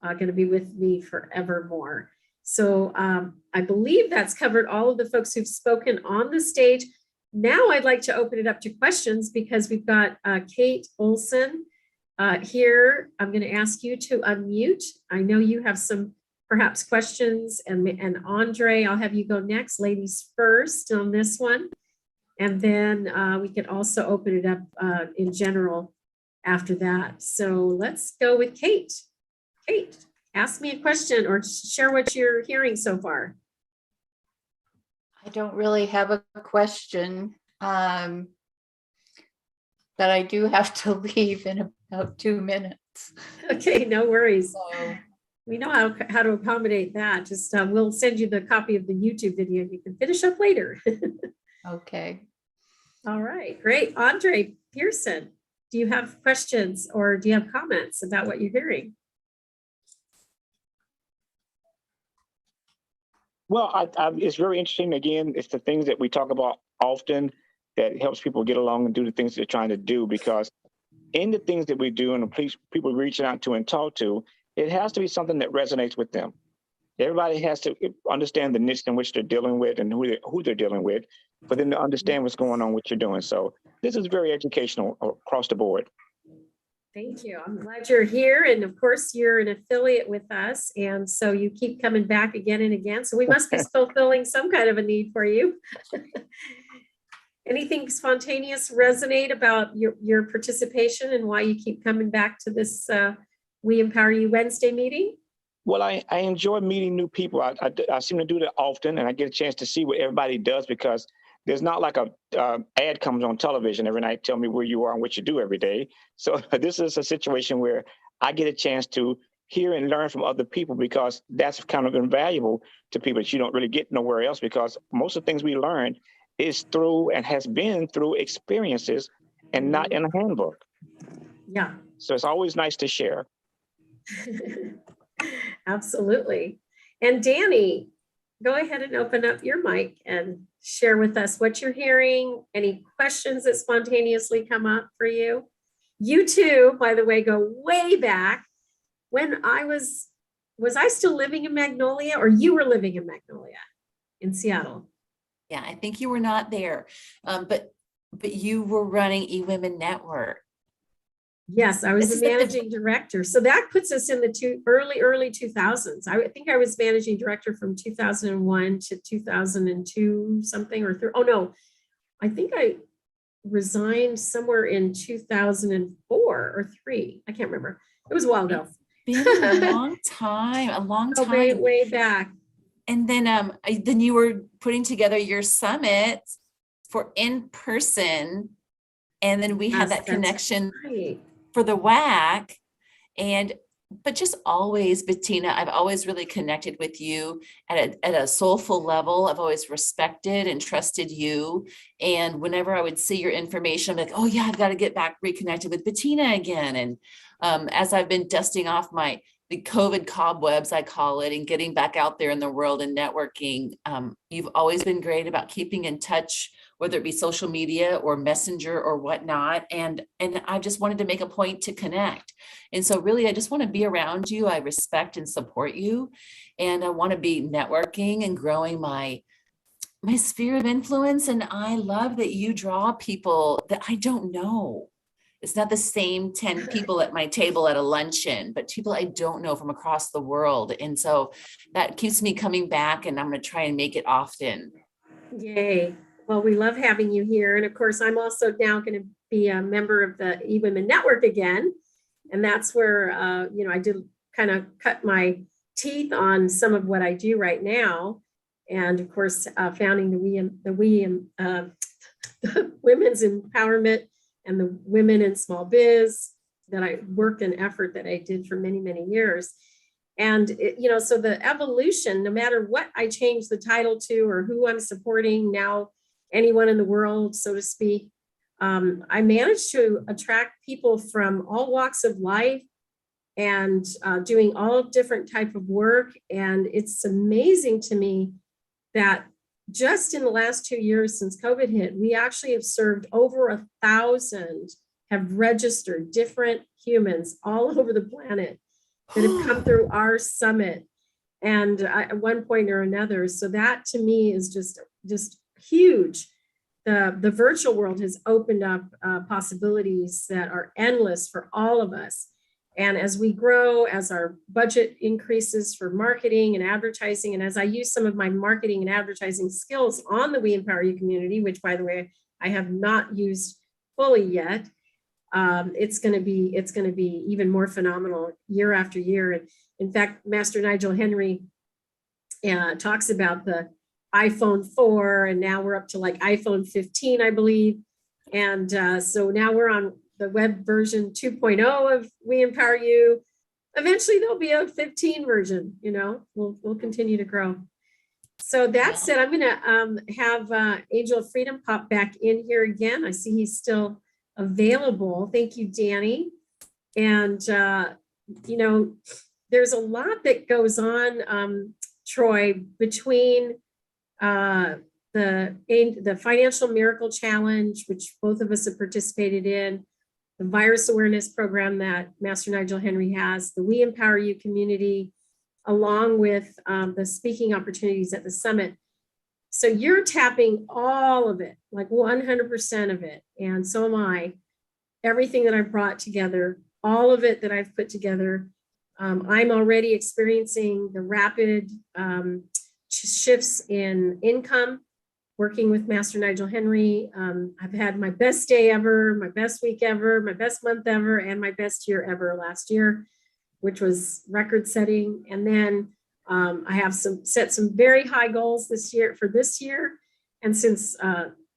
going to be with me forevermore. So I believe that's covered all of the folks who've spoken on the stage. Now I'd like to open it up to questions, because we've got Kate Olson here. I'm going to ask you to unmute. I know you have some perhaps questions, and Andre, I'll have you go next. Ladies first on this one. And then we could also open it up in general after that. So let's go with Kate. Kate, ask me a question or share what you're hearing so far. I don't really have a question, but I do have to leave in about 2 minutes. Okay, no worries. So, we know how to accommodate that. Just we'll send you the copy of the YouTube video. You can finish up later. Okay. All right, great. Andre Pearson, do you have questions or do you have comments about what you're hearing? Well, it's very interesting. Again, it's the things that we talk about often that helps people get along and do the things they're trying to do, because in the things that we do and the people reaching out to and talk to, it has to be something that resonates with them. Everybody has to understand the niche in which they're dealing with and who they're dealing with for them to understand what's going on, what you're doing. So this is very educational across the board. Thank you. I'm glad you're here. And of course, you're an affiliate with us. And so you keep coming back again and again. So we must be fulfilling some kind of a need for you. Anything spontaneous resonate about your participation and why you keep coming back to this We Empower You Wednesday meeting? Well, I enjoy meeting new people. I seem to do that often, and I get a chance to see what everybody does, because there's not like a ad comes on television every night, tell me where you are and what you do every day. So this is a situation where I get a chance to hear and learn from other people, because that's kind of invaluable to people that you don't really get nowhere else, because most of the things we learn is through and has been through experiences and not in a handbook. Yeah. So it's always nice to share. Absolutely. And Danny, go ahead and open up your mic and share with us what you're hearing, any questions that spontaneously come up for you. You too, by the way, go way back when was I still living in Magnolia, or you were living in Magnolia in Seattle? Yeah, I think you were not there, but you were running eWomen.Network. Yes, I was the managing director. So that puts us in the early 2000s. I think I was managing director from 2001 to 2002 something, or oh no, I think I resigned somewhere in 2004 or 3. I can't remember. It was a while ago. It's been a long time, way back. And then you were putting together your summit for in person, and then we had that connection for the WAC. But just always, Bettina, I've always really connected with you at a soulful level. I've always respected and trusted you. And whenever I would see your information, I'm like, oh yeah, I've got to get back reconnected with Bettina again. And as I've been dusting off the COVID cobwebs, I call it, and getting back out there in the world and networking, you've always been great about keeping in touch, whether it be social media or messenger or whatnot. And I just wanted to make a point to connect. And so really, I just want to be around you. I respect and support you. And I want to be networking and growing my sphere of influence. And I love that you draw people that I don't know. It's not the same 10 people at my table at a luncheon, but people I don't know from across the world. And so that keeps me coming back, and I'm going to try and make it often. Yay. Well, we love having you here. And of course, I'm also now going to be a member of the eWomen.Network again. And that's where, I did kind of cut my teeth on some of what I do right now. And of course, founding the Women's Empowerment and the Women in Small Biz, that I worked an effort that I did for many, many years. And, so the evolution, no matter what I change the title to or who I'm supporting now, anyone in the world, so to speak, I managed to attract people from all walks of life and doing all different type of work. And it's amazing to me that just in the last 2 years since COVID hit, we actually have served over 1,000, have registered different humans all over the planet that have come through our summit and at one point or another. So that to me is just huge. The virtual world has opened up possibilities that are endless for all of us. And as we grow, as our budget increases for marketing and advertising, and as I use some of my marketing and advertising skills on the We Empower You community, which by the way, I have not used fully yet, it's going to be even more phenomenal year after year. And in fact, Master Nigel Henry talks about the iPhone 4, and now we're up to like iPhone 15, I believe. And so now we're on the web version 2.0 of We Empower You. Eventually there'll be a 15 version, we'll continue to grow. So that said, I'm going to have Angel of Freedom pop back in here again. I see he's still available. Thank you, Danny. And, there's a lot that goes on, Troy, between the Financial Miracle Challenge, which both of us have participated in, the virus awareness program that Master Nigel Henry has, the We Empower You community, along with the speaking opportunities at the summit. So you're tapping all of it, like 100% of it. And so am I. Everything that I've brought together, all of it that I've put together. I'm already experiencing the rapid shifts in income, working with Master Nigel Henry. I've had my best day ever, my best week ever, my best month ever, and my best year ever last year, which was record setting. And then I have set some very high goals this year for this year. And since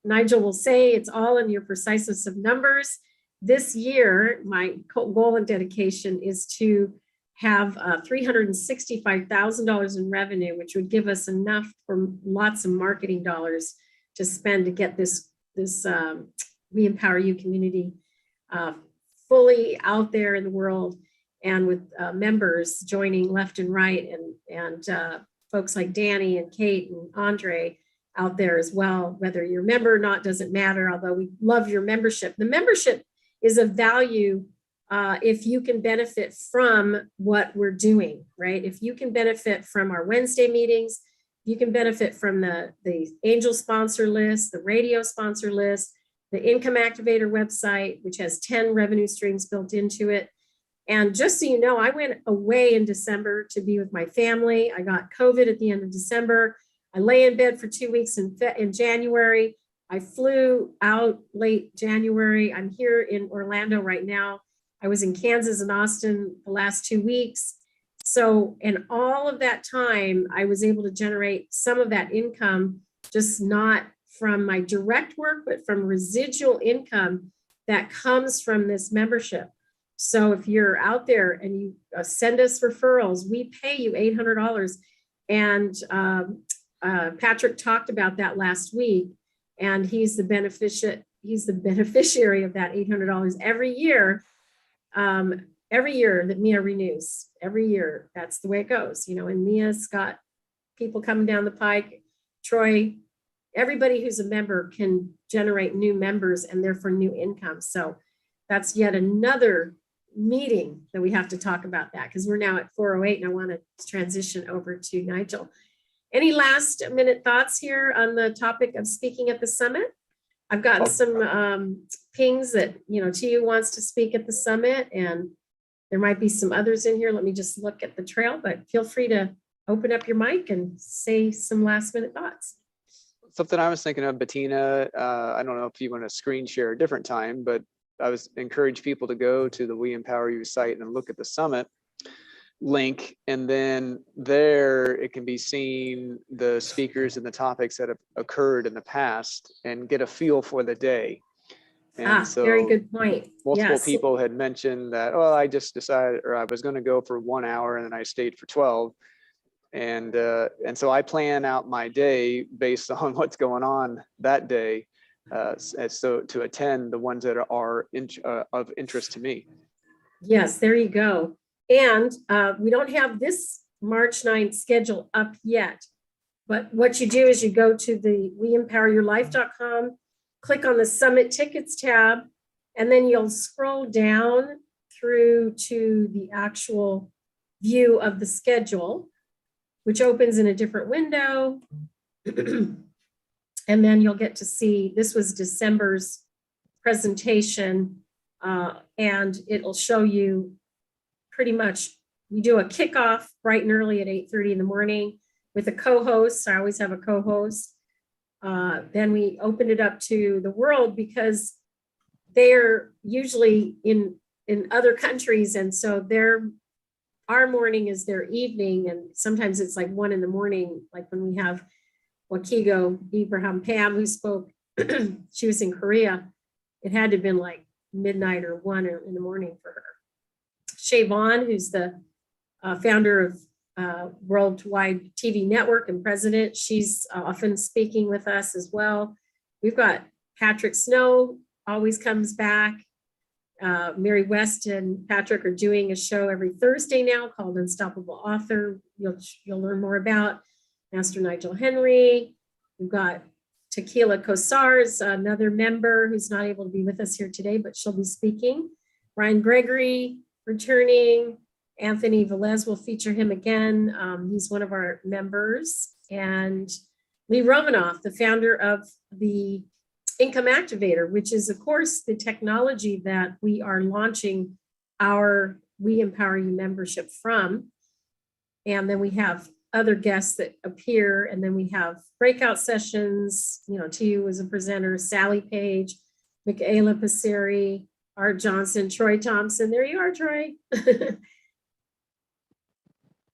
Nigel will say it's all in your preciseness of numbers, this year, my goal and dedication is to have $365,000 in revenue, which would give us enough for lots of marketing dollars to spend to get this We Empower You community fully out there in the world, and with members joining left and right, and folks like Danny and Kate and Andre out there as well. Whether you're a member or not doesn't matter, although we love your membership. The membership is of value if you can benefit from what we're doing, right? If you can benefit from our Wednesday meetings, you can benefit from the angel sponsor list, the radio sponsor list, the Income Activator website, which has 10 revenue streams built into it. And just so you know, I went away in December to be with my family. I got COVID at the end of December. I lay in bed for 2 weeks in January. I flew out late January. I'm here in Orlando right now. I was in Kansas and Austin the last 2 weeks. So in all of that time, I was able to generate some of that income, just not from my direct work, but from residual income that comes from this membership. So if you're out there and you send us referrals, we pay you $800. And Patrick talked about that last week. And he's the beneficiary of that $800 every year. Every year that Mia renews, every year, that's the way it goes. You know, and Mia's got people coming down the pike. Troy, everybody who's a member can generate new members and therefore new income. So that's yet another meeting that we have to talk about that, because we're now at 4:08 and I want to transition over to Nigel. Any last minute thoughts here on the topic of speaking at the summit? I've gotten some pings that, you know, Tia wants to speak at the summit, and there might be some others in here. Let me just look at the trail, but feel free to open up your mic and say some last minute thoughts. Something I was thinking of, Bettina, I don't know if you want to screen share a different time, but I was encourage people to go to the We Empower You site and look at the summit link, and then there it can be seen the speakers and the topics that have occurred in the past and get a feel for the day. And so very good point. Multiple people had mentioned that, oh, I just decided, or I was going to go for 1 hour and then I stayed for 12. And so I plan out my day based on what's going on that day. So to attend the ones that are of interest to me. Yes, there you go. And we don't have this March 9th schedule up yet, but what you do is you go to the weempoweryourlife.com, click on the Summit Tickets tab, and then you'll scroll down through to the actual view of the schedule, which opens in a different window. And then you'll get to see, this was December's presentation, and it'll show you pretty much, we do a kickoff bright and early at 8:30 in the morning with a co-host. I always have a co-host. Then we open it up to the world because they're usually in other countries. And so our morning is their evening. And sometimes it's like 1 in the morning, like when we have Wakigo Ibrahim Pam, who spoke, she was in Korea. It had to have been like midnight or 1 in the morning for her. Siobhan, who's the founder of Worldwide TV Network and president, she's often speaking with us as well. We've got Patrick Snow, always comes back. Mary West and Patrick are doing a show every Thursday now called Unstoppable Author. You'll learn more about Master Nigel Henry. We've got Tequila Kosar is another member who's not able to be with us here today, but she'll be speaking. Ryan Gregory returning. Anthony Velez will feature him again. He's one of our members. And Lee Romanoff, the founder of the Income Activator, which is, of course, the technology that we are launching our We Empower You membership from. And then we have other guests that appear, and then we have breakout sessions, to you as a presenter, Sally Page, Michaela Passeri, Art Johnson, Troy Thompson. There you are, Troy.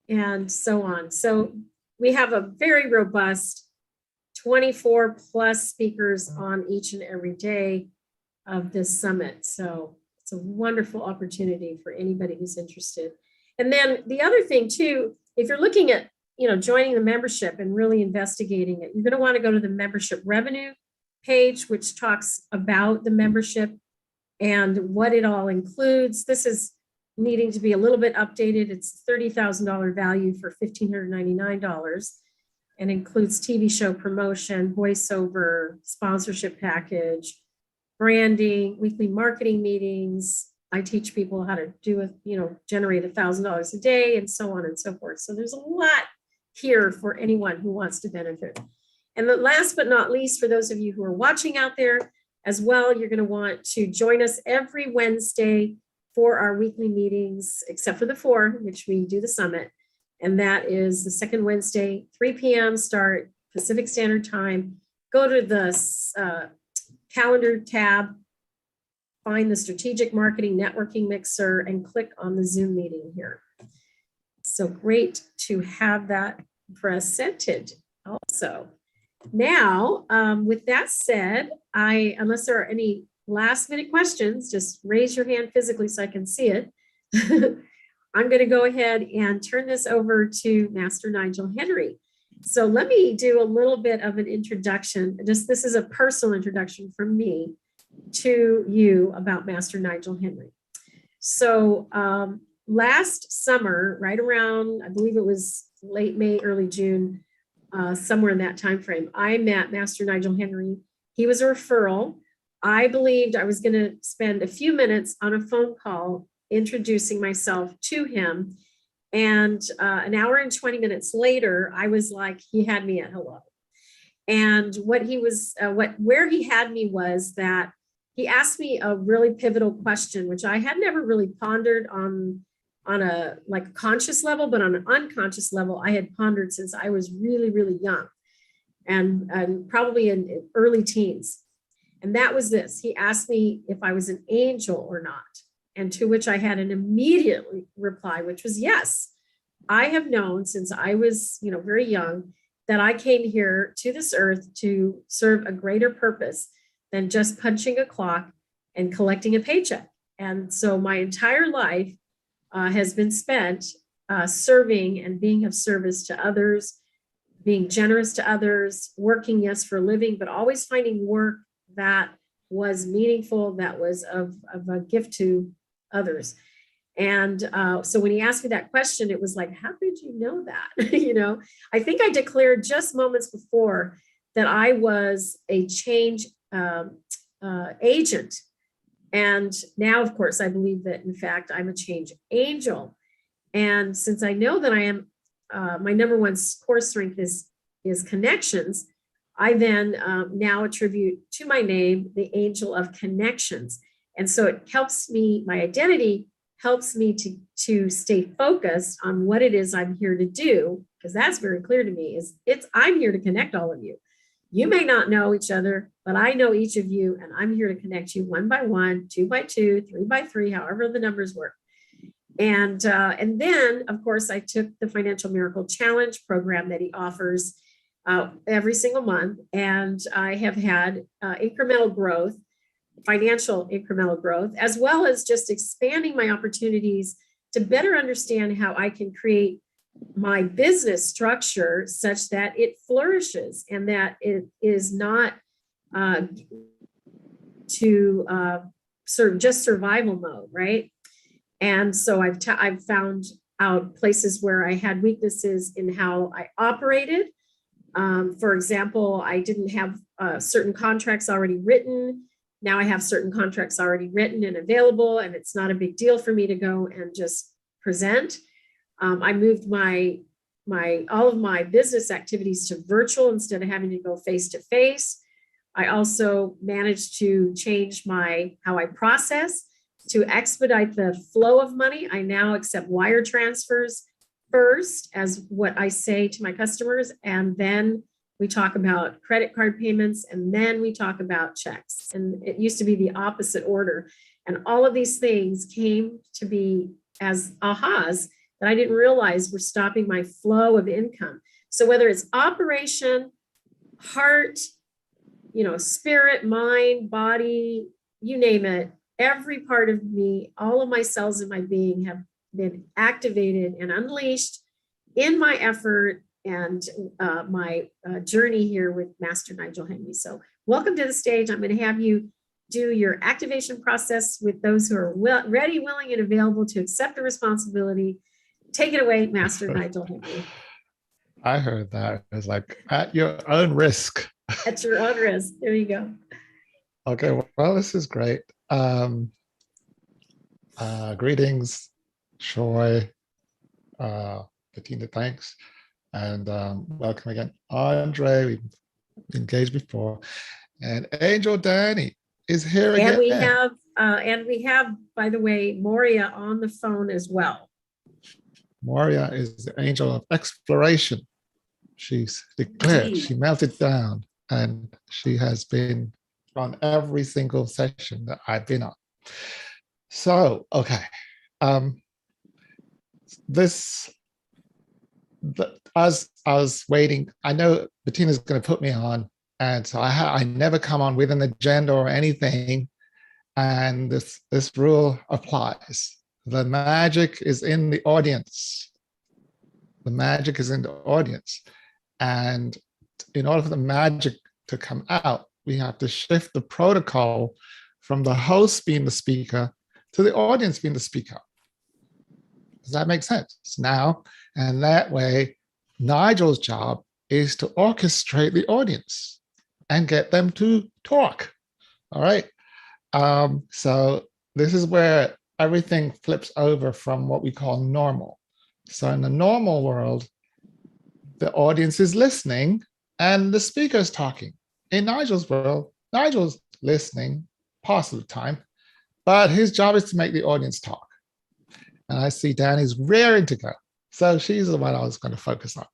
And so on. So we have a very robust 24 plus speakers on each and every day of this summit. So it's a wonderful opportunity for anybody who's interested. And then the other thing too, if you're looking at, joining the membership and really investigating it, you're going to want to go to the membership revenue page, which talks about the membership and what it all includes. This is needing to be a little bit updated. It's $30,000 value for $1,599 and includes TV show promotion, voiceover, sponsorship package, branding, weekly marketing meetings. I teach people how to do generate $1,000 a day and so on and so forth. So there's a lot here for anyone who wants to benefit. And the last but not least, for those of you who are watching out there as well, you're going to want to join us every Wednesday for our weekly meetings, except for the 4, which we do the summit. And that is the second Wednesday, 3 p.m. start, Pacific Standard Time. Go to the calendar tab, find the Strategic Marketing Networking Mixer, and click on the Zoom meeting here. So great to have that presented also. Now, with that said, unless there are any last minute questions, just raise your hand physically so I can see it. I'm going to go ahead and turn this over to Master Nigel Henry. So let me do a little bit of an introduction. This is a personal introduction from me to you about Master Nigel Henry. So last summer, right around, I believe it was late May, early June, somewhere in that time frame, I met Master Nigel Henry. He was a referral. I believed I was going to spend a few minutes on a phone call introducing myself to him. And an hour and 20 minutes later, I was like, he had me at hello. And where he had me was that he asked me a really pivotal question, which I had never really pondered on a conscious level, but on an unconscious level, I had pondered since I was really, really young and probably in early teens. And that was this. He asked me if I was an angel or not. And to which I had an immediate reply, which was yes. I have known since I was, very young, that I came here to this earth to serve a greater purpose than just punching a clock and collecting a paycheck. And so my entire life has been spent serving and being of service to others, being generous to others, working, yes, for a living, but always finding work that was meaningful, that was of a gift to others. And so when he asked me that question, it was like, how did you know that? I think I declared just moments before that I was a change agent. And now, of course, I believe that, in fact, I'm a change angel. And since I know that I am, my number one core strength is connections, I then now attribute to my name the angel of connections. And so it helps me, my identity helps me to stay focused on what it is I'm here to do, because that's very clear to me, I'm here to connect all of you. You may not know each other, but I know each of you, and I'm here to connect you 1 by 1, 2 by 2, 3 by 3, however the numbers work. And then, of course, I took the Financial Miracle Challenge program that he offers every single month, and I have had incremental growth, financial incremental growth, as well as just expanding my opportunities to better understand how I can create my business structure such that it flourishes and that it is not just survival mode, right? And so I've found out places where I had weaknesses in how I operated, For example, I didn't have certain contracts already written. Now I have certain contracts already written and available, and it's not a big deal for me to go and just present. I moved all of my business activities to virtual instead of having to go face to face. I also managed to change how I process to expedite the flow of money. I now accept wire transfers first as what I say to my customers, and then we talk about credit card payments, and then we talk about checks. And it used to be the opposite order. And all of these things came to be as ahas that I didn't realize were stopping my flow of income. So whether it's operation, heart, spirit, mind, body, you name it, every part of me, all of my cells in my being have been activated and unleashed in my effort and my journey here with Master Nigel Henry. So welcome to the stage. I'm going to have you do your activation process with those who are ready, willing, and available to accept the responsibility. Take it away, Master Nigel Henry. I heard that. It's like, at your own risk. At your own risk. There you go. Okay, well, this is great. Greetings, Troy, Bettina, thanks. And welcome again, Andre. We've engaged before. And Angel Danny is here again. And we have, by the way, Moria on the phone as well. Moria is the angel of exploration. She's declared, she melted down, and she has been on every single session that I've been on. So, okay. As I was waiting, I know Bettina's going to put me on, and so I never come on with an agenda or anything, and this rule applies. The magic is in the audience. The magic is in the audience. And in order for the magic to come out, we have to shift the protocol from the host being the speaker to the audience being the speaker. Does that make sense? Now, and that way, Nigel's job is to orchestrate the audience and get them to talk. All right. So this is where everything flips over from what we call normal. So in the normal world, the audience is listening and the speaker is talking. In Nigel's world, Nigel's listening part of the time, but his job is to make the audience talk. And I see Danny's raring to go. So she's the one I was going to focus on.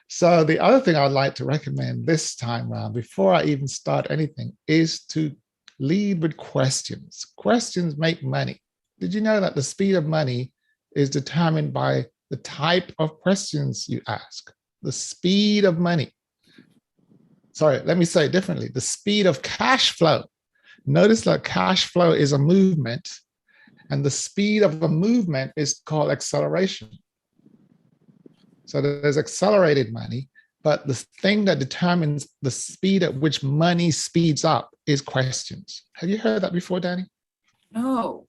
So the other thing I'd like to recommend this time around, before I even start anything, is to lead with questions. Questions make money. Did you know that the speed of money is determined by the type of questions you ask? The speed of money. Sorry, let me say it differently. The speed of cash flow. Notice that cash flow is a movement, and the speed of a movement is called acceleration. So there's accelerated money, but the thing that determines the speed at which money speeds up is questions. Have you heard that before, Danny? No,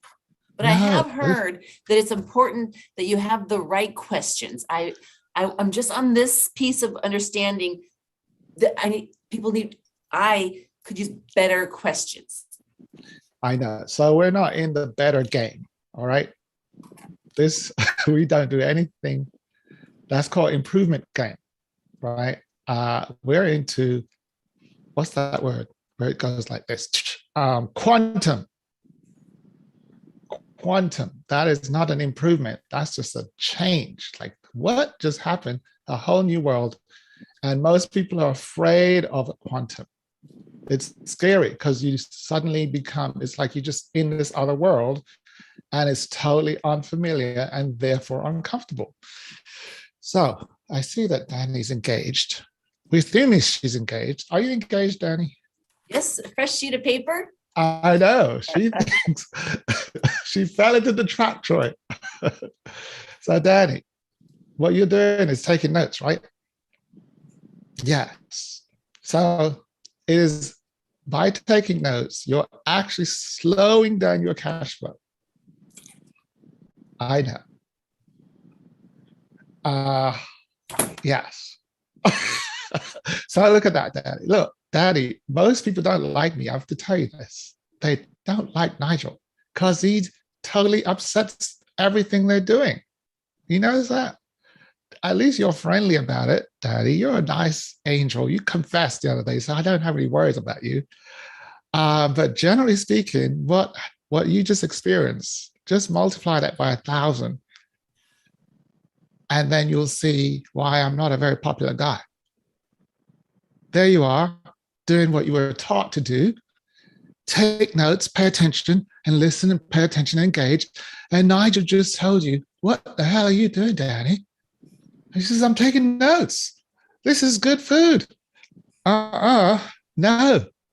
but I have heard that it's important that you have the right questions. I'm just on this piece of understanding that I could use better questions. I know. So we're not in the better game. All right. We don't do anything. That's called improvement game, right? We're into, what's that word? Where it goes like this, quantum. Quantum, that is not an improvement. That's just a change. Like, what just happened? A whole new world. And most people are afraid of quantum. It's scary because you suddenly become, it's like you're just in this other world and it's totally unfamiliar and therefore uncomfortable. So I see that Danny's engaged. We assume she's engaged. Are you engaged, Danny? Yes, a fresh sheet of paper. I know. She thinks she fell into the trap, Troy. So Danny, what you're doing is taking notes, right? Yes. So it is by taking notes, you're actually slowing down your cash flow. I know. Yes. So look at that, Daddy. Look, Daddy, most people don't like me. I have to tell you this. They don't like Nigel because he totally upsets everything they're doing. You notice that? At least you're friendly about it, Daddy. You're a nice angel. You confessed the other day, so I don't have any worries about you. But generally speaking, what you just experienced, just multiply that by 1,000. And then you'll see why I'm not a very popular guy. There you are, doing what you were taught to do. Take notes, pay attention, and listen and pay attention and engage. And Nigel just told you, what the hell are you doing, Danny? He says, I'm taking notes. This is good food. No,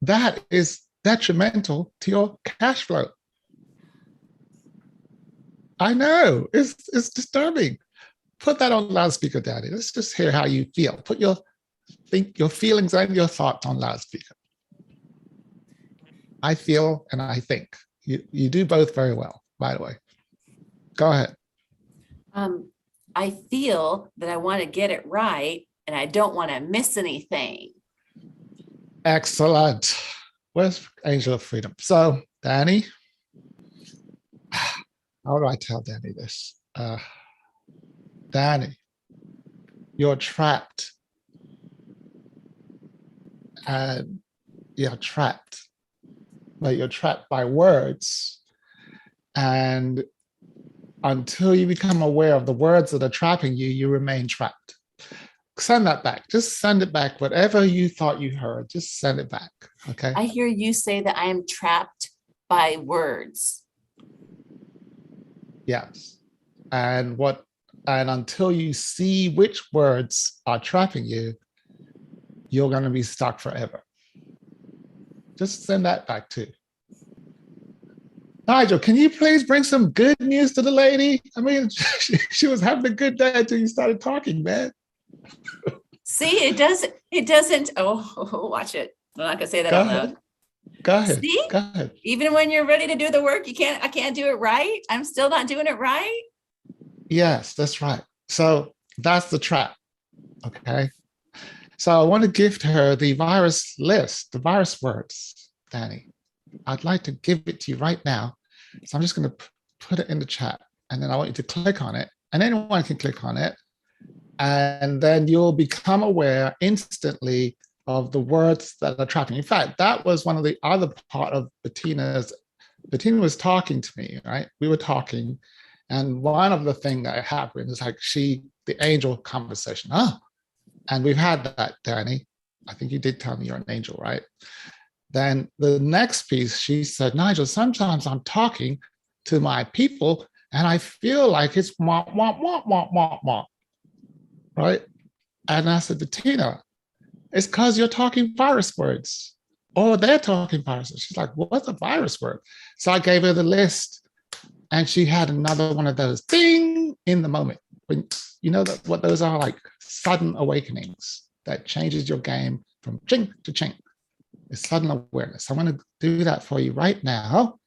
that is detrimental to your cash flow. I know, it's disturbing. Put that on loudspeaker, Daddy. Let's just hear how you feel. Put your feelings and your thoughts on loudspeaker. I feel and I think. You do both very well, by the way. Go ahead. I feel that I want to get it right and I don't want to miss anything. Excellent. Where's Angel of Freedom? So, Danny, how do I tell Danny this? Danny, you're trapped. And you're trapped. But you're trapped by words. And until you become aware of the words that are trapping you, you remain trapped. Send that back. Just send it back. Whatever you thought you heard, just send it back. Okay. I hear you say that I am trapped by words. Yes. And until you see which words are trapping you, you're going to be stuck forever. Just send that back too. Nigel, can you please bring some good news to the lady? I mean, she was having a good day until you started talking, man. See, it doesn't, oh, watch it. I'm not gonna say that out loud. Go ahead. See? Go ahead. Even when you're ready to do the work, I can't do it right. I'm still not doing it right. Yes, that's right. So that's the trap, okay? So I want to gift her the virus list, the virus words, Danny. I'd like to give it to you right now. So I'm just going to put it in the chat, and then I want you to click on it, and anyone can click on it. And then you'll become aware instantly of the words that are trapping. In fact, that was one of the other part of Bettina was talking to me, right? We were talking, and one of the things that happened is like the angel conversation. And we've had that, Danny. I think you did tell me you're an angel, right? Then the next piece, she said, Nigel, sometimes I'm talking to my people and I feel like it's womp, womp, womp, womp, womp, womp, right? And I said, Bettina, it's because you're talking virus words, or they're talking virus words. She's like, what's a virus word? So I gave her the list, and she had another one of those ding in the moment. When you know what those are, like sudden awakenings that changes your game from ching to ching. It's sudden awareness. I want to do that for you right now.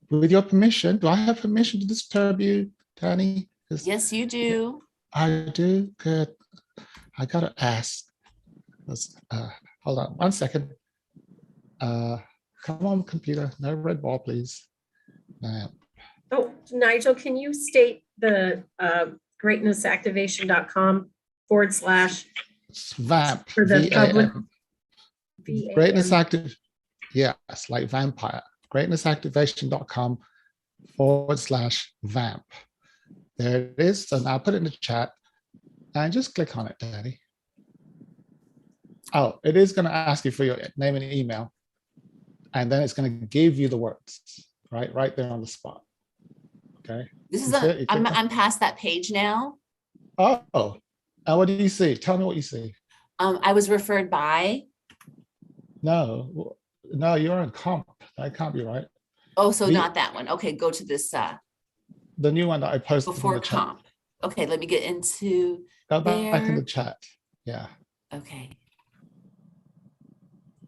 With your permission, do I have permission to disturb you, Danny? Yes, you do. I do? Good. I got to ask. Hold on 1 second. Come on, computer. No red ball, please. Oh, Nigel, can you state the greatnessactivation.com/vamp for the public? Greatness Active, yes, like vampire. Greatnessactivation.com/vamp. There it is. So now put it in the chat and just click on it, Daddy. Oh, it is going to ask you for your name and email, and then it's going to give you the words right there on the spot. Okay. This is I'm past that page now. Oh, what do you see? Tell me what you see. I was referred by. No, you're in comp. That can't be right. Oh, so not that one. Okay, go to this. The new one that I posted before in the chat. comp. Okay, let me get into. Go back in the chat. Yeah. Okay.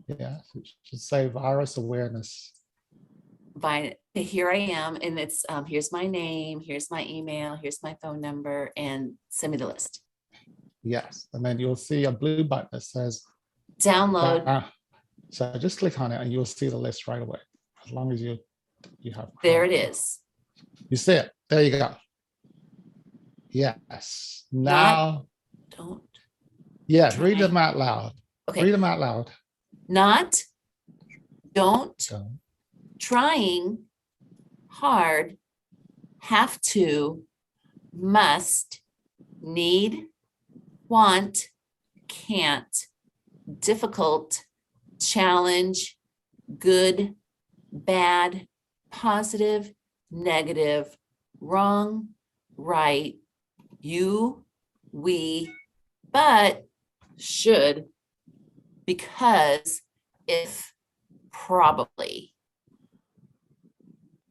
Yeah, it should say virus awareness. Here I am, and it's here's my name, here's my email, here's my phone number, and send me the list. Yes. And then you'll see a blue button that says download. So just click on it and you'll see the list right away. As long as you have. There it is. You see it. There you go. Yes. Now. Don't. Yeah, read them out loud. Okay. Read them out loud. Not, don't, trying, hard, have to, must, need, want, can't, difficult, challenge, good, bad, positive, negative, wrong, right, you, we, but, should, because, if, probably.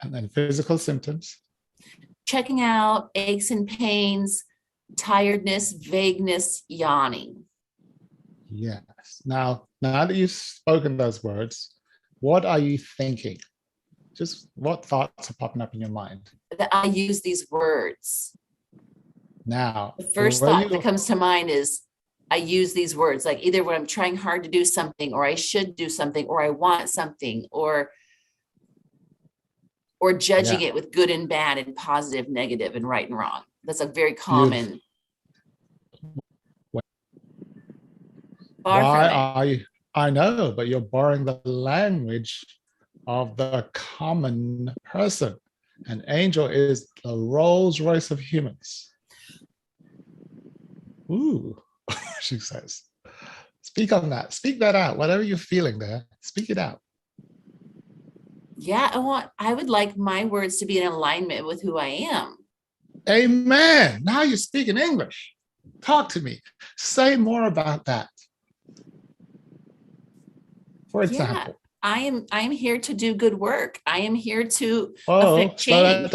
And then physical symptoms. Checking out aches and pains, tiredness, vagueness, yawning. Yes. Now that you've spoken those words, what are you thinking? Just what thoughts are popping up in your mind? That I use these words. Now, the first thought that comes to mind is I use these words, like either when I'm trying hard to do something, or I should do something, or I want something, or judging it with good and bad and positive, negative, and right and wrong. That's a very common. Why are you? I know, but you're borrowing the language of the common person. An angel is the Rolls Royce of humans. Ooh, she says. Speak on that. Speak that out. Whatever you're feeling there, speak it out. Yeah, I would like my words to be in alignment with who I am. Amen. Now you're speaking English. Talk to me. Say more about that. For example. Yeah, I am here to do good work. I am here to affect change.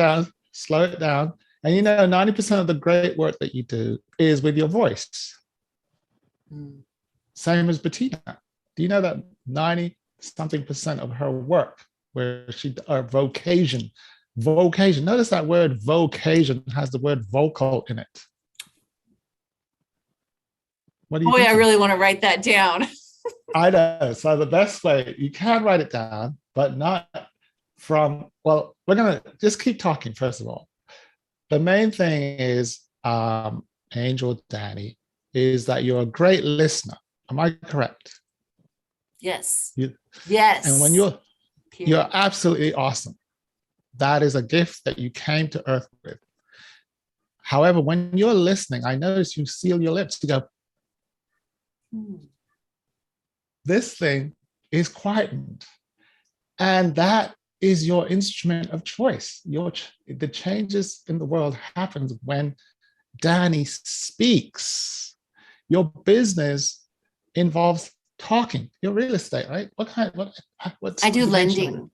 Slow it down. And 90% of the great work that you do is with your voice. Same as Bettina. Do you know that 90-something% of her work, where vocation. Notice that word vocation has the word vocal in it. What do you think? I really want to write that down. I know. So the best way, you can write it down, but not from, well, we're going to just keep talking, first of all. The main thing is, Angel Danny, is that you're a great listener. Am I correct? Yes. Yes. And when you're absolutely awesome. That is a gift that you came to Earth with. However, when you're listening, I notice you seal your lips. You go, this thing is quietened. And that is your instrument of choice. The changes in the world happens when Danny speaks. Your business involves talking. Your real estate, right? I do lending.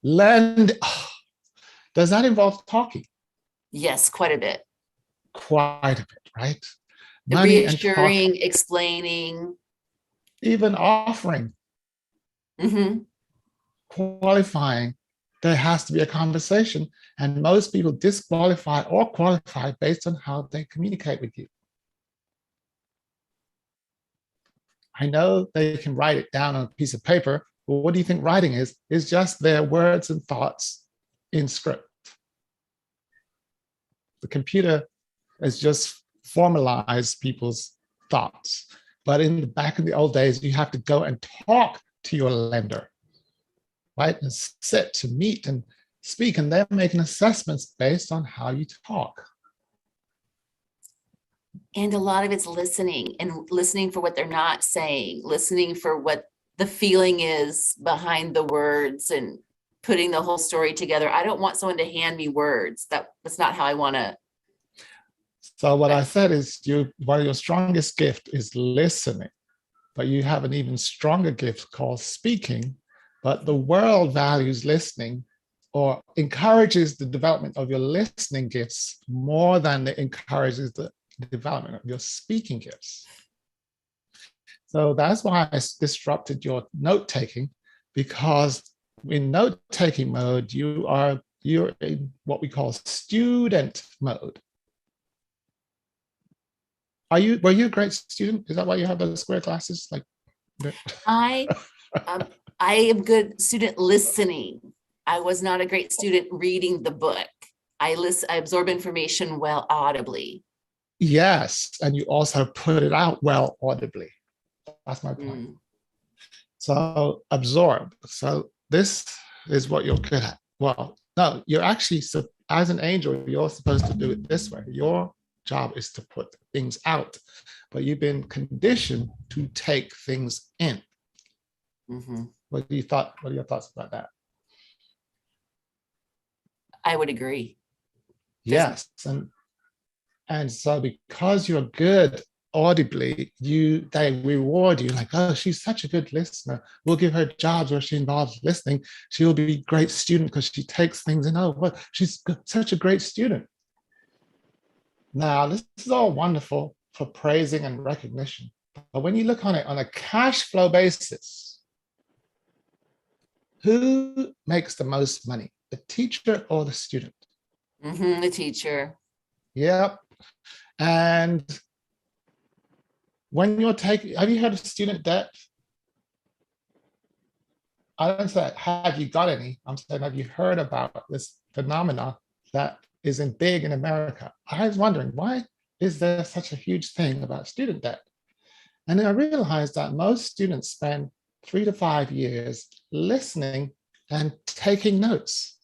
Oh, does that involve talking? Yes, quite a bit. Quite a bit, right? Money reassuring, explaining. Even offering. Qualifying. There has to be a conversation. And most people disqualify or qualify based on how they communicate with you. I know they can write it down on a piece of paper, but what do you think writing is? It's just their words and thoughts in script. The computer has just formalized people's thoughts. But back in the old days, you have to go and talk to your lender, right? And sit to meet and speak, and they're making assessments based on how you talk. And a lot of it's listening, and listening for what they're not saying, listening for what the feeling is behind the words, and putting the whole story together. I don't want someone to hand me words. That's not how I want to. So what I said is one of your strongest gift is listening, but you have an even stronger gift called speaking, but the world values listening or encourages the development of your listening gifts more than it encourages the development of your speaking gifts. So that's why I disrupted your note-taking, because in note-taking mode, you're in what we call student mode. were you a great student? Is that why you have those square glasses? Like, I am good student listening. I was not a great student reading the book. I absorb information well audibly. yes, and you also put it out well audibly. That's my point. So absorb. So this is what you're good at. Well, no, you're actually, as an angel, you're supposed to do it this way. Your job is to put things out, but you've been conditioned to take things in. What are your thoughts about that? I would agree. Yes, and so because you're good audibly, they reward you like, oh, she's such a good listener. We'll give her jobs where she involves listening. She'll be a great student because she takes things in. Oh, what? She's such a great student. Now, this is all wonderful for praising and recognition. But when you look on it on a cash flow basis, who makes the most money, the teacher or the student? The teacher. Yep. And when you're taking, have you heard of student debt? I don't say, have you got any? I'm saying, have you heard about this phenomena that is big in America? I was wondering, why is there such a huge thing about student debt? And then I realized that most students spend 3 to 5 years listening and taking notes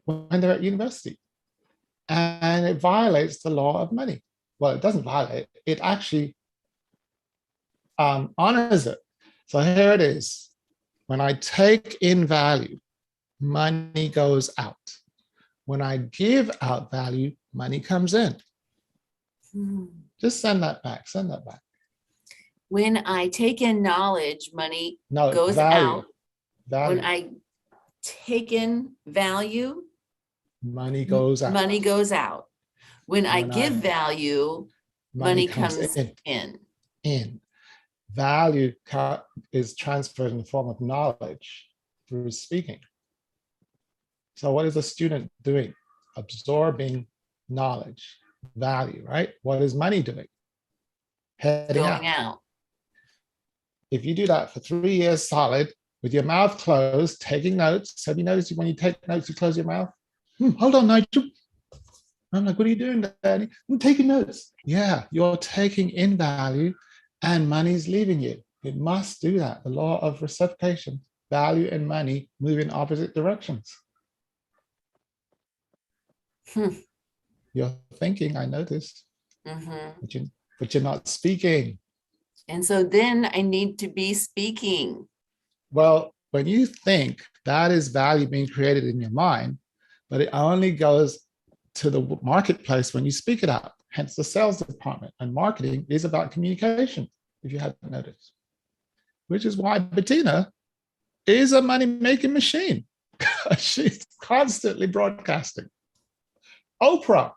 when they're at university. And it violates the law of money. Well, it doesn't violate, it actually honors it. So here it is. When I take in value, money goes out. When I give out value, money comes in. Just send that back, send that back. When I take in knowledge, money goes value. out. When I take in value, money goes out. Money goes out. When I give value, money comes in. Value is transferred in the form of knowledge through speaking. So what is a student doing? Absorbing knowledge, value, right? What is money doing? Heading out. If you do that for 3 years solid, with your mouth closed, taking notes, have you noticed when you take notes, you close your mouth? Hold on, Nigel. I'm like, what are you doing, Daddy? I'm taking notes. Yeah, you're taking in value and money's leaving you. It must do that. The law of reciprocation, value and money move in opposite directions. You're thinking, I noticed, but you're not speaking. And so then I need to be speaking. Well, when you think, that is value being created in your mind, but it only goes to the marketplace when you speak it out, hence the sales department. And marketing is about communication, if you hadn't noticed, which is why Bettina is a money-making machine. She's constantly broadcasting. Oprah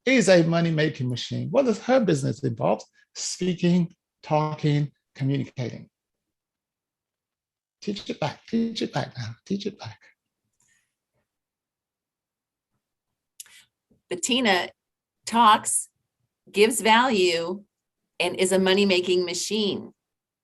is a money-making machine. What does her business involve? Speaking, talking, communicating. Teach it back now, teach it back. Bettina talks, gives value, and is a money-making machine.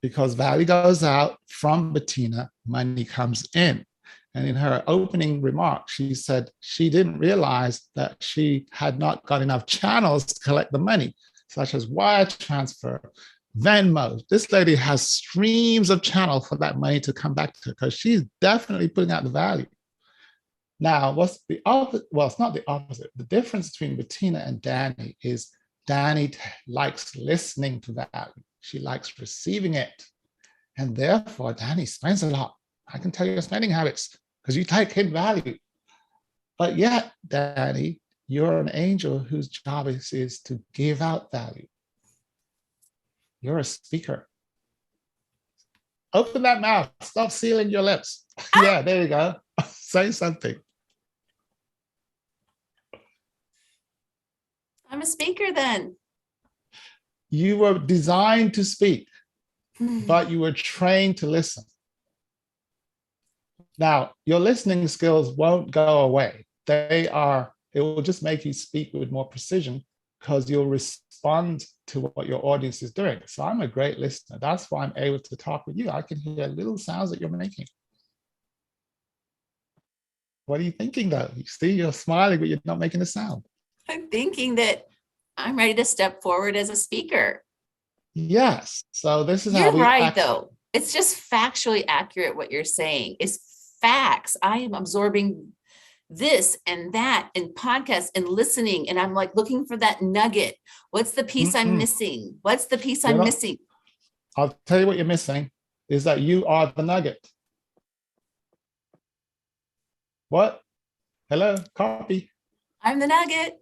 Because value goes out from Bettina, money comes in. And in her opening remark, she said she didn't realize that she had not got enough channels to collect the money, such as wire transfer, Venmo. This lady has streams of channels for that money to come back to her because she's definitely putting out the value. Now, what's the opposite? Well, it's not the opposite. The difference between Bettina and Danny is Danny likes listening to value. She likes receiving it. And therefore, Danny spends a lot. I can tell you your spending habits because you take in value. But yet, Danny, you're an angel whose job is to give out value. You're a speaker. Open that mouth. Stop sealing your lips. Yeah, there you go. Say something. I'm a speaker then. You were designed to speak, but you were trained to listen. Now, your listening skills won't go away. It will just make you speak with more precision because you'll respond to what your audience is doing. So I'm a great listener. That's why I'm able to talk with you. I can hear little sounds that you're making. What are you thinking though? You see, you're smiling, but you're not making a sound. I'm thinking that I'm ready to step forward as a speaker. Yes. So this is You're how we right, act. though. It's just factually accurate what you're saying. It's facts. I am absorbing this and that and podcasts and listening. And I'm like looking for that nugget. What's the piece I'm missing? What's the piece I'm missing? I'll tell you what you're missing is that you are the nugget. What? Hello, copy. I'm the nugget.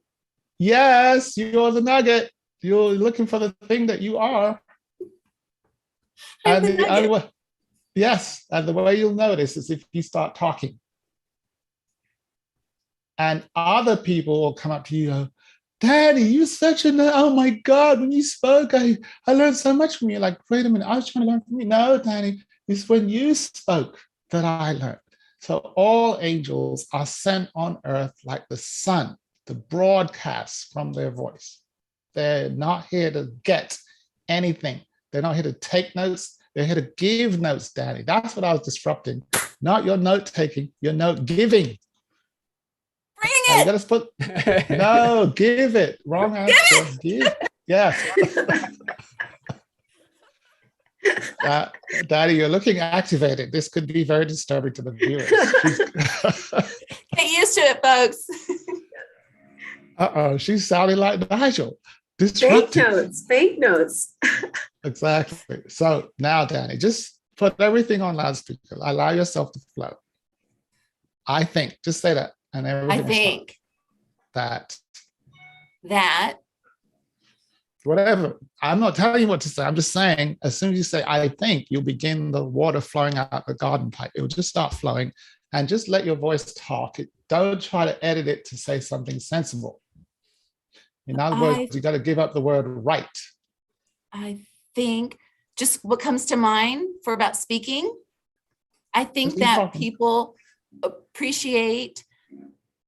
Yes, you're the nugget. You're looking for the thing that you are. And the only way, yes, and the way you'll notice is if you start talking. And other people will come up to you and go, Daddy, you're such a, oh my God, when you spoke, I learned so much from you. Like, wait a minute, I was trying to learn from you. No, Daddy, it's when you spoke that I learned. So all angels are sent on earth like the sun to broadcast from their voice. They're not here to get anything. They're not here to take notes. They're here to give notes, Daddy. That's what I was disrupting. Not your note taking, your note giving. Bring it. You gotta put, no, give it. Wrong answer. Give. Yes. Daddy, you're looking activated. This could be very disturbing to the viewers. Get used to it, folks. Uh-oh, she's sounding like Nigel. Fake notes, fake notes. Exactly. So now, Danny, just put everything on loudspeaker. Allow yourself to flow. I think, just say that. And everything I think that whatever. I'm not telling you what to say. I'm just saying, as soon as you say, I think, you'll begin the water flowing out the garden pipe. It will just start flowing, and just let your voice talk. Don't try to edit it to say something sensible. In other words, you got to give up the word right. I think just what comes to mind for about speaking. I think that people appreciate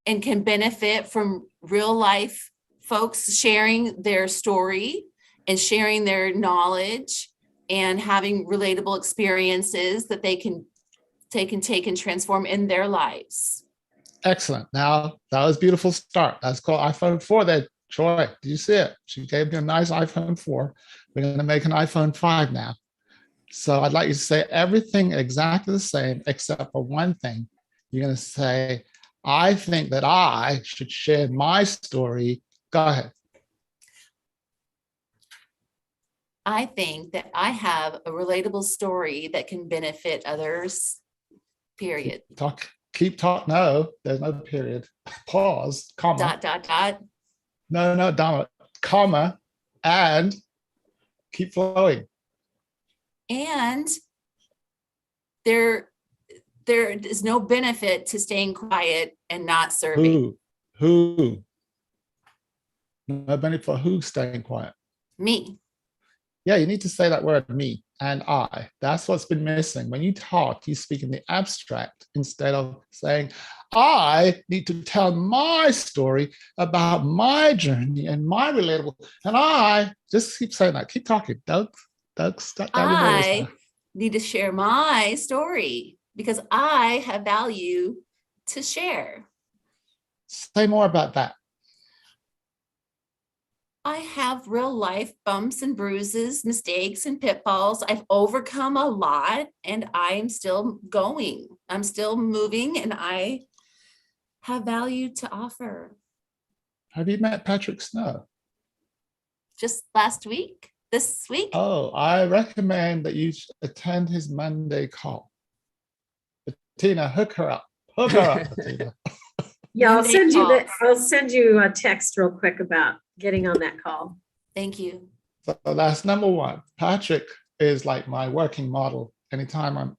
and can benefit from real life folks sharing their story and sharing their knowledge and having relatable experiences that they can take and transform in their lives. Excellent. Now, that was a beautiful start. That's called iPhone 4 there. Troy, do you see it? She gave me a nice iPhone 4. We're going to make an iPhone 5 now. So I'd like you to say everything exactly the same, except for one thing. You're going to say, I think that I should share my story. Go ahead. I think that I have a relatable story that can benefit others, period. Keep talk. No, there's no period. Pause, comma. ... No, Donna, comma, and keep flowing. And there is no benefit to staying quiet and not serving. Who? No benefit for who staying quiet? Me. Yeah, you need to say that word, me and I. That's what's been missing. When you talk, you speak in the abstract instead of saying, I need to tell my story about my journey and my relatable. And I just keep saying that. Keep talking. Don't stop. I need to share my story because I have value to share. Say more about that. I have real life bumps and bruises, mistakes and pitfalls. I've overcome a lot and I'm still going. I'm still moving and I have value to offer. Have you met Patrick Snow? Just last week, this week. Oh, I recommend that you attend his Monday call. Bettina, hook her up. Hook her up, Bettina. Yeah, I'll send you a text real quick about getting on that call. Thank you. So that's number one. Patrick is like my working model. Anytime am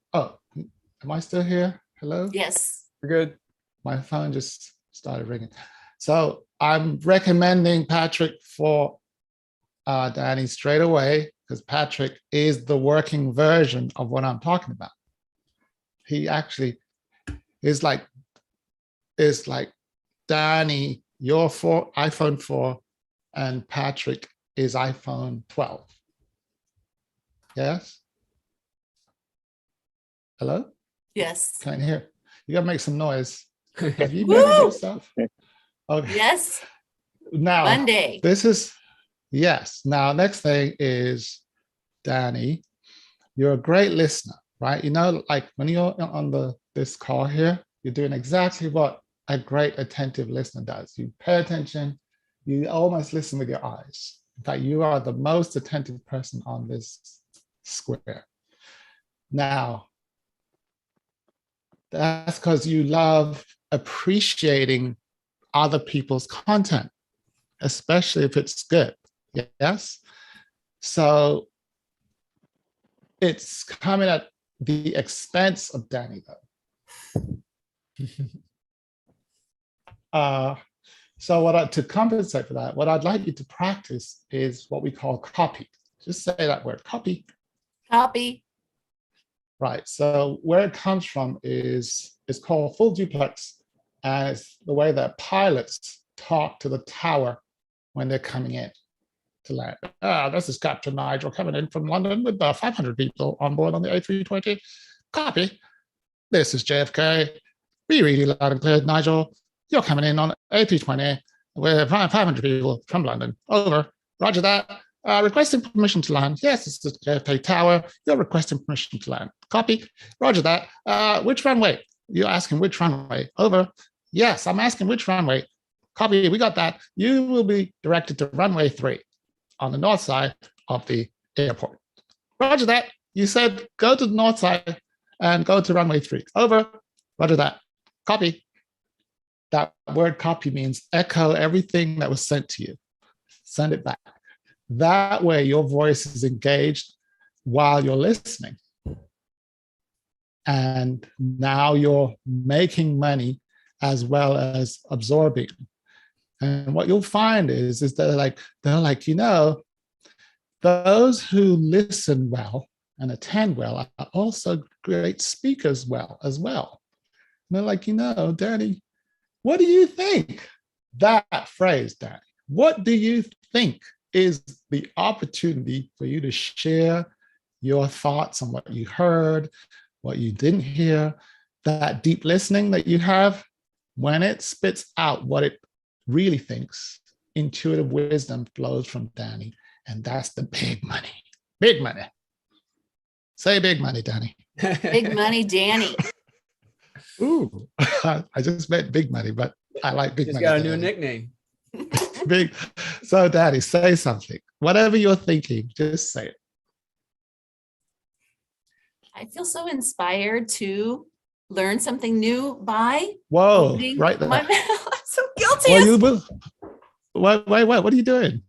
I still here? Hello? Yes. We're good. My phone just started ringing. So I'm recommending Patrick for Danny straight away because Patrick is the working version of what I'm talking about. He actually is like Danny, your iPhone 4, and Patrick is iPhone 12. Yes? Hello? Yes. Can't hear. You gotta make some noise. Have you Woo! muted yourself? Okay. Yes. Now, Monday. this is, yes. Now, next thing is, Danny, you're a great listener, right? You know, like when you're on this call here, you're doing exactly what a great attentive listener does. You pay attention, you almost listen with your eyes. In fact, you are the most attentive person on this square. Now, that's because you love appreciating other people's content, especially if it's good. Yes? So it's coming at the expense of Danny, though. So to compensate for that, what I'd like you to practice is what we call copy. Just say that word, copy. Copy. Right, so where it comes from is, it's called full duplex, and it's the way that pilots talk to the tower when they're coming in to land. This is Captain Nigel coming in from London with 500 people on board on the A320. Copy. This is JFK. We read you loud and clear, Nigel. You're coming in on A320 with 500 people from London. Over. Roger that. Requesting permission to land. Yes, this is the JFK Tower. You're requesting permission to land. Copy. Roger that. Which runway? You're asking which runway. Over. Yes, I'm asking which runway. Copy. We got that. You will be directed to runway 3 on the north side of the airport. Roger that. You said go to the north side and go to runway 3. Over. Roger that. Copy. That word copy means echo everything that was sent to you. Send it back. That way your voice is engaged while you're listening. And now you're making money as well as absorbing. And what you'll find is they're like, you know, those who listen well and attend well are also great speakers as well. And they're like, you know, Danny, what do you think? That phrase, Danny, what do you think is the opportunity for you to share your thoughts on what you heard, what you didn't hear, that deep listening that you have? When it spits out what it really thinks, intuitive wisdom flows from Danny, and that's the big money. Big money. Say big money, Danny. Big money, Danny. Ooh, I just meant big money, but I like big Just money. got a new nickname. Big. So, Daddy, say something. Whatever you're thinking, just say it. I feel so inspired to learn something new by Whoa, right there. My mouth. I'm so guilty. Well, you will. Wait, what are you doing?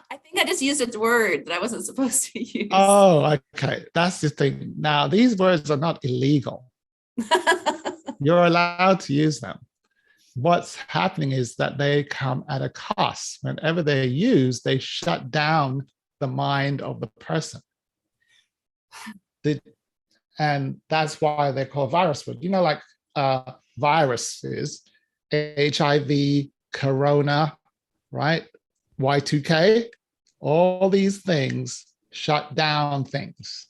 I think I just used a word that I wasn't supposed to use. Oh, okay. That's the thing. Now, these words are not illegal. You're allowed to use them. What's happening is that they come at a cost. Whenever they're used, they shut down the mind of the person. And that's why they're called virus words. You know, like viruses, HIV, Corona, right? Y2K, all these things shut down things.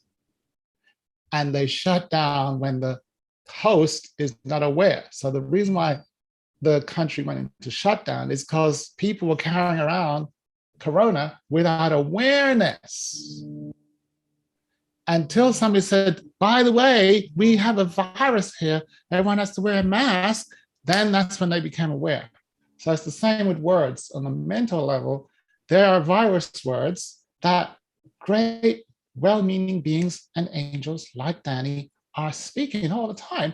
And they shut down when the host is not aware. So the reason why the country went into shutdown is because people were carrying around Corona without awareness. Until somebody said, by the way, we have a virus here, everyone has to wear a mask, then that's when they became aware. So it's the same with words. On the mental level, there are virus words that great, well-meaning beings and angels like Danny are speaking all the time,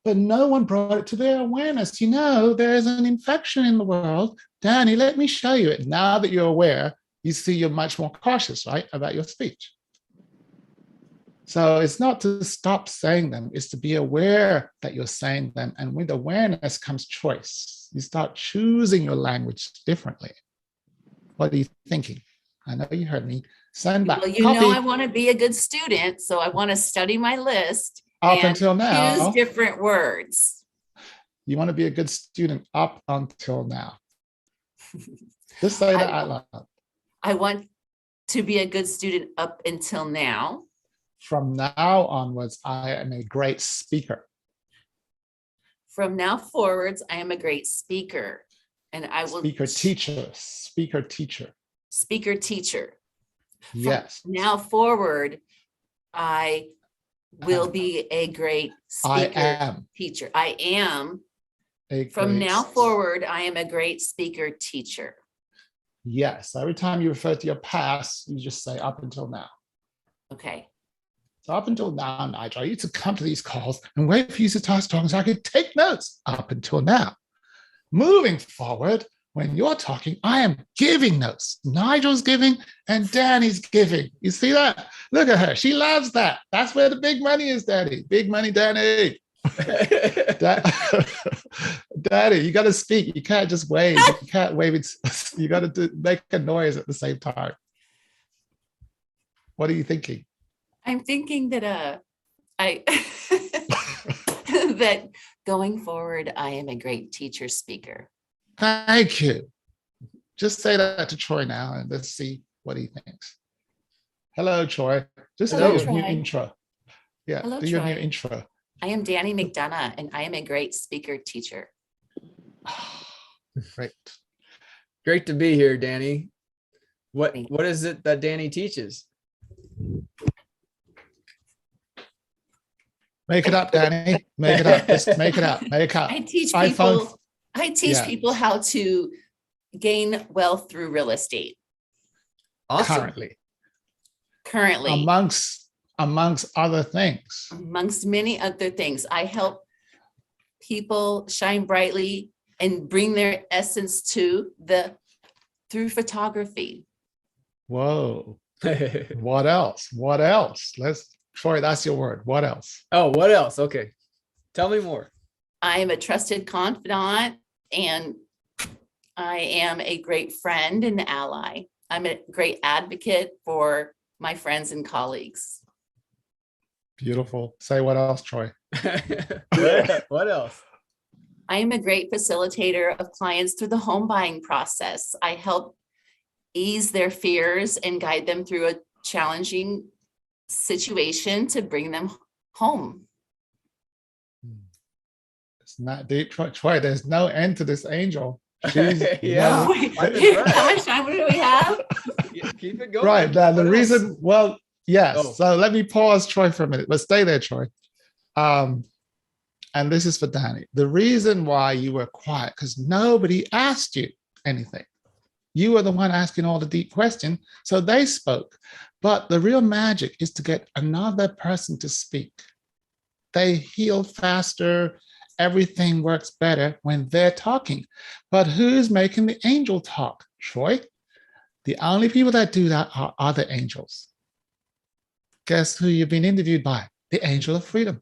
but no one brought it to their awareness. You know, there's an infection in the world. Danny, let me show you it. Now that you're aware, you see you're much more cautious, right, about your speech. So it's not to stop saying them, it's to be aware that you're saying them. And with awareness comes choice. You start choosing your language differently. What are you thinking? I know you heard me. Send back. Well, you know, I want to be a good student, so I want to study my list up until now. Use different words. You want to be a good student up until now. Just say that out loud. I want to be a good student up until now. From now onwards, I am a great speaker. From now forwards, I am a great speaker. And I will Speaker teacher. Speaker teacher. Yes. From now forward, I will be a great speaker teacher. I am. From now forward, I am a great speaker teacher. Yes. Every time you refer to your past, you just say up until now. Okay. So up until now, Nigel, I used to come to these calls and wait for you to start talking so I could take notes up until now. Moving forward, when you're talking, I am giving notes. Nigel's giving and Danny's giving. You see that? Look at her. She loves that. That's where the big money is, Daddy. Big money, Danny. Daddy, you got to speak. You can't just wave. You can't wave it. You got to make a noise at the same time. What are you thinking? I'm thinking that that going forward, I am a great teacher speaker. Thank you. Just say that to Troy now and let's see what he thinks. Hello, Troy. Just do your new intro. Yeah, Hello, do your new Troy. intro. I am Danny McDonough, and I am a great speaker teacher. Great. Great to be here, Danny. What is it that Danny teaches? Make it up, Danny. Make it up. Just make it up. Make it up. I teach people. I teach people how to gain wealth through real estate. Awesome. Currently. Amongst other things. Amongst many other things. I help people shine brightly and bring their essence to through photography. Whoa. What else? What else? Troy, that's your word. What else? Oh, what else? Okay. Tell me more. I am a trusted confidant and I am a great friend and ally. I'm a great advocate for my friends and colleagues. Beautiful. Say what else, Troy? What else? I am a great facilitator of clients through the home buying process. I help ease their fears and guide them through a challenging situation to bring them home. It's not deep, Troy. There's no end to this angel. Yeah. How much time do we have? Keep it going. Right. Now, the reason, well, yes. Oh. So let me pause, Troy, for a minute, but stay there, Troy. And this is for Danny. The reason why you were quiet, because nobody asked you anything. You were the one asking all the deep questions, so they spoke. But the real magic is to get another person to speak. They heal faster. Everything works better when they're talking. But who's making the angel talk, Troy? The only people that do that are other angels. Guess who you've been interviewed by? The angel of freedom.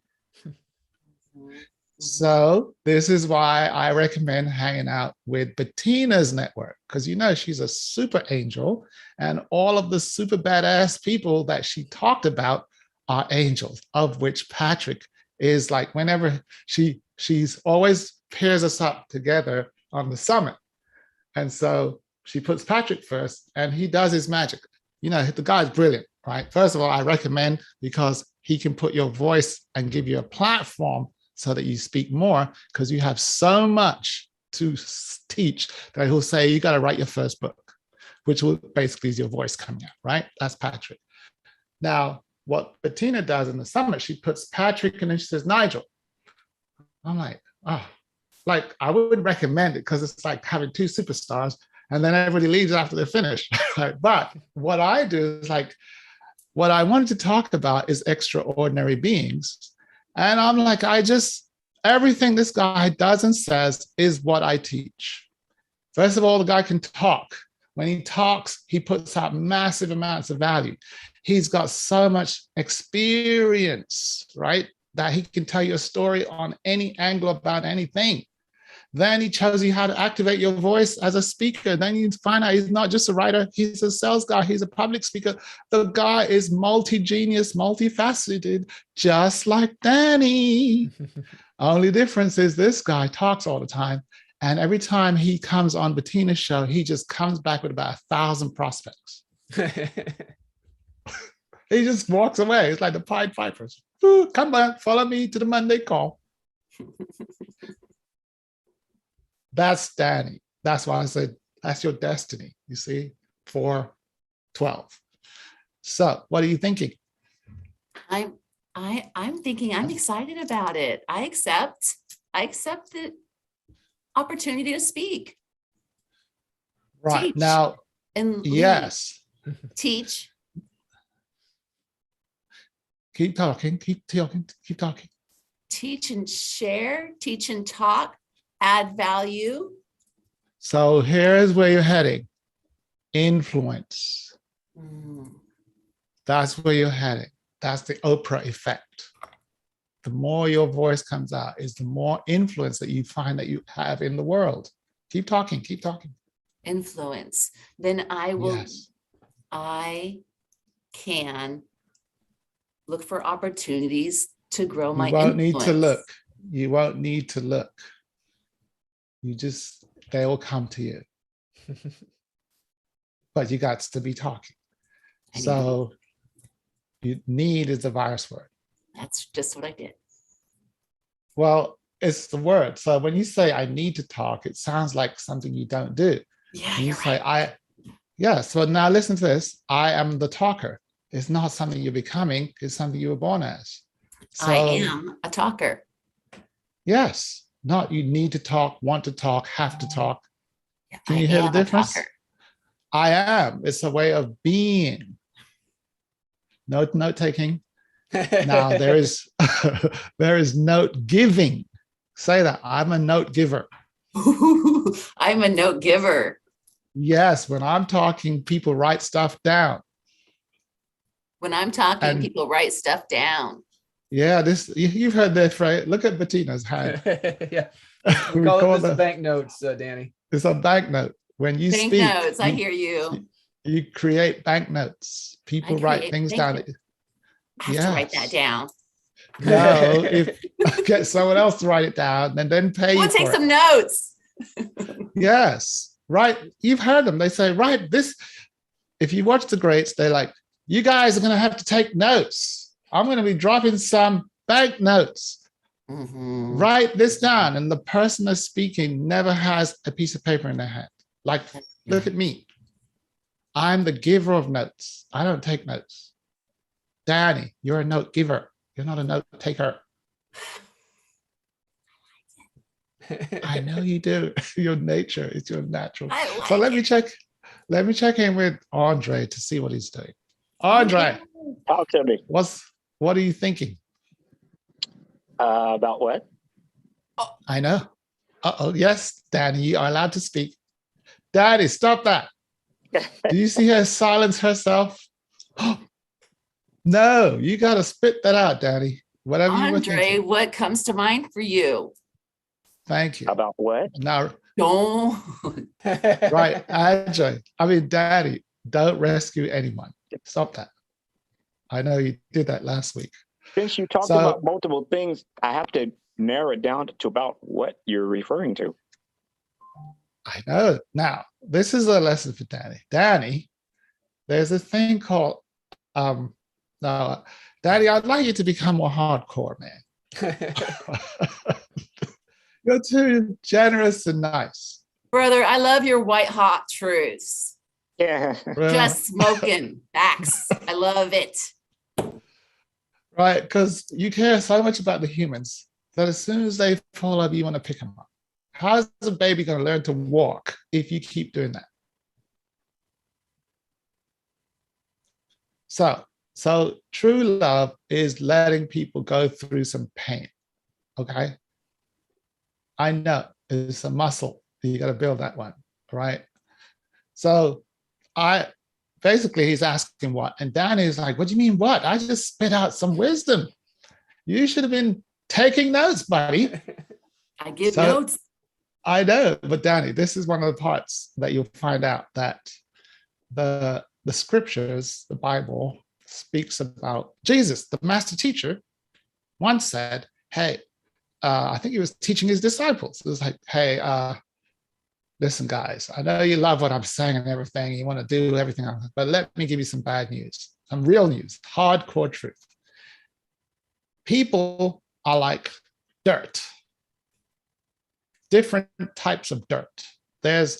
So this is why I recommend hanging out with Bettina's network, because you know she's a super angel and all of the super badass people that she talked about are angels, of which Patrick is like, whenever she's always pairs us up together on the summit. And so she puts Patrick first and he does his magic. You know, the guy's brilliant, right? First of all, I recommend because he can put your voice and give you a platform so that you speak more, because you have so much to teach that he'll say, you got to write your first book, which will basically is your voice coming out, right? That's Patrick. Now, what Bettina does in the summit, she puts Patrick and then she says, Nigel. I'm like, oh, like I wouldn't recommend it because it's like having two superstars and then everybody leaves after they're finished. Right? But what I do is like, what I wanted to talk about is extraordinary beings. And I'm like, everything this guy does and says is what I teach. First of all, the guy can talk. When he talks, he puts out massive amounts of value. He's got so much experience, right? That he can tell you a story on any angle about anything. Then he shows you how to activate your voice as a speaker. Then you find out he's not just a writer, he's a sales guy, he's a public speaker. The guy is multi-genius, multifaceted, just like Danny. Only difference is this guy talks all the time And every time he comes on Bettina's show, he just comes back with about 1,000 prospects. He just walks away. It's like the Pied Pipers. Ooh, come on, follow me to the Monday call. That's Danny. That's why I said, that's your destiny, you see, 4/12. So what are you thinking? I'm thinking, I'm excited about it. I accept the opportunity to speak. Right. Teach Now, and yes. teach. Keep talking, keep talking, keep talking. Teach and share, teach and talk, add value. So here's where you're heading. Influence. That's where you're heading. That's the Oprah effect. The more your voice comes out is the more influence that you find that you have in the world. Keep talking, keep talking. Influence. Then I will, Yes. I can look for opportunities to grow my You won't influence. need to look. You won't need to look. You just, they will come to you. But you got to be talking. So you need is the virus word. That's just what I did. Well, it's the word. So when you say I need to talk, it sounds like something you don't do. Yeah, you say so now listen to this. I am the talker. It's not something you're becoming, it's something you were born as. So, I am a talker. Yes, not you need to talk, want to talk, have to talk. Can you I hear the am a difference? talker. I am. It's a way of being. Note taking. Now there is there is note giving. Say that. I'm a note giver. I'm a note giver. Yes, when I'm talking, people write stuff down. When I'm talking, people write stuff down. Yeah, you've heard that phrase. Look at Bettina's hand. Yeah, we call this banknotes, Danny. It's a banknote. When you speak, banknotes. I hear you. You create banknotes. People write things down. I have to write that down. No, if get someone else to write it down and then pay you. Take some notes. Yes, right. You've heard them. They say, write this. If you watch the greats, they're like, you guys are going to have to take notes. I'm going to be dropping some banknotes. Write this down. And the person that's speaking never has a piece of paper in their hand. Like, look at me. I'm the giver of notes. I don't take notes. Danny, you're a note giver. You're not a note taker. I know you do. Your nature is your natural. So let me check in with Andre to see what he's doing. Andre, talk to me. What are you thinking? About what? I know. Yes, Danny, you are allowed to speak. Danny, stop that. Do you see her silence herself? No, you got to spit that out, Danny. Whatever you were Andre, thinking. what comes to mind for you? Thank you. About what? Now, don't. Right, Andre. I mean, Daddy, don't rescue anyone. Stop that. I know you did that last week. Since you talked about multiple things, I have to narrow it down to about what you're referring to. I know. Now, this is a lesson for Danny. Danny, there's a thing called, now, Daddy, I'd like you to become more hardcore, man. You're too generous and nice. Brother, I love your white hot truths. Yeah. Just smoking facts. I love it. Right, because you care so much about the humans that as soon as they fall over, you want to pick them up. How's a baby going to learn to walk if you keep doing that? So true love is letting people go through some pain, okay? I know it's a muscle. You got to build that one, right? So basically he's asking what? And Danny's like, what do you mean what? I just spit out some wisdom. You should have been taking notes, buddy. I give notes. I know, but Danny, this is one of the parts that you'll find out that the scriptures, the Bible, speaks about Jesus, the master teacher, once said, hey, I think he was teaching his disciples. It was like, hey, listen, guys, I know you love what I'm saying and everything. You want to do everything, but let me give you some bad news, some real news, hardcore truth. People are like dirt, different types of dirt. There's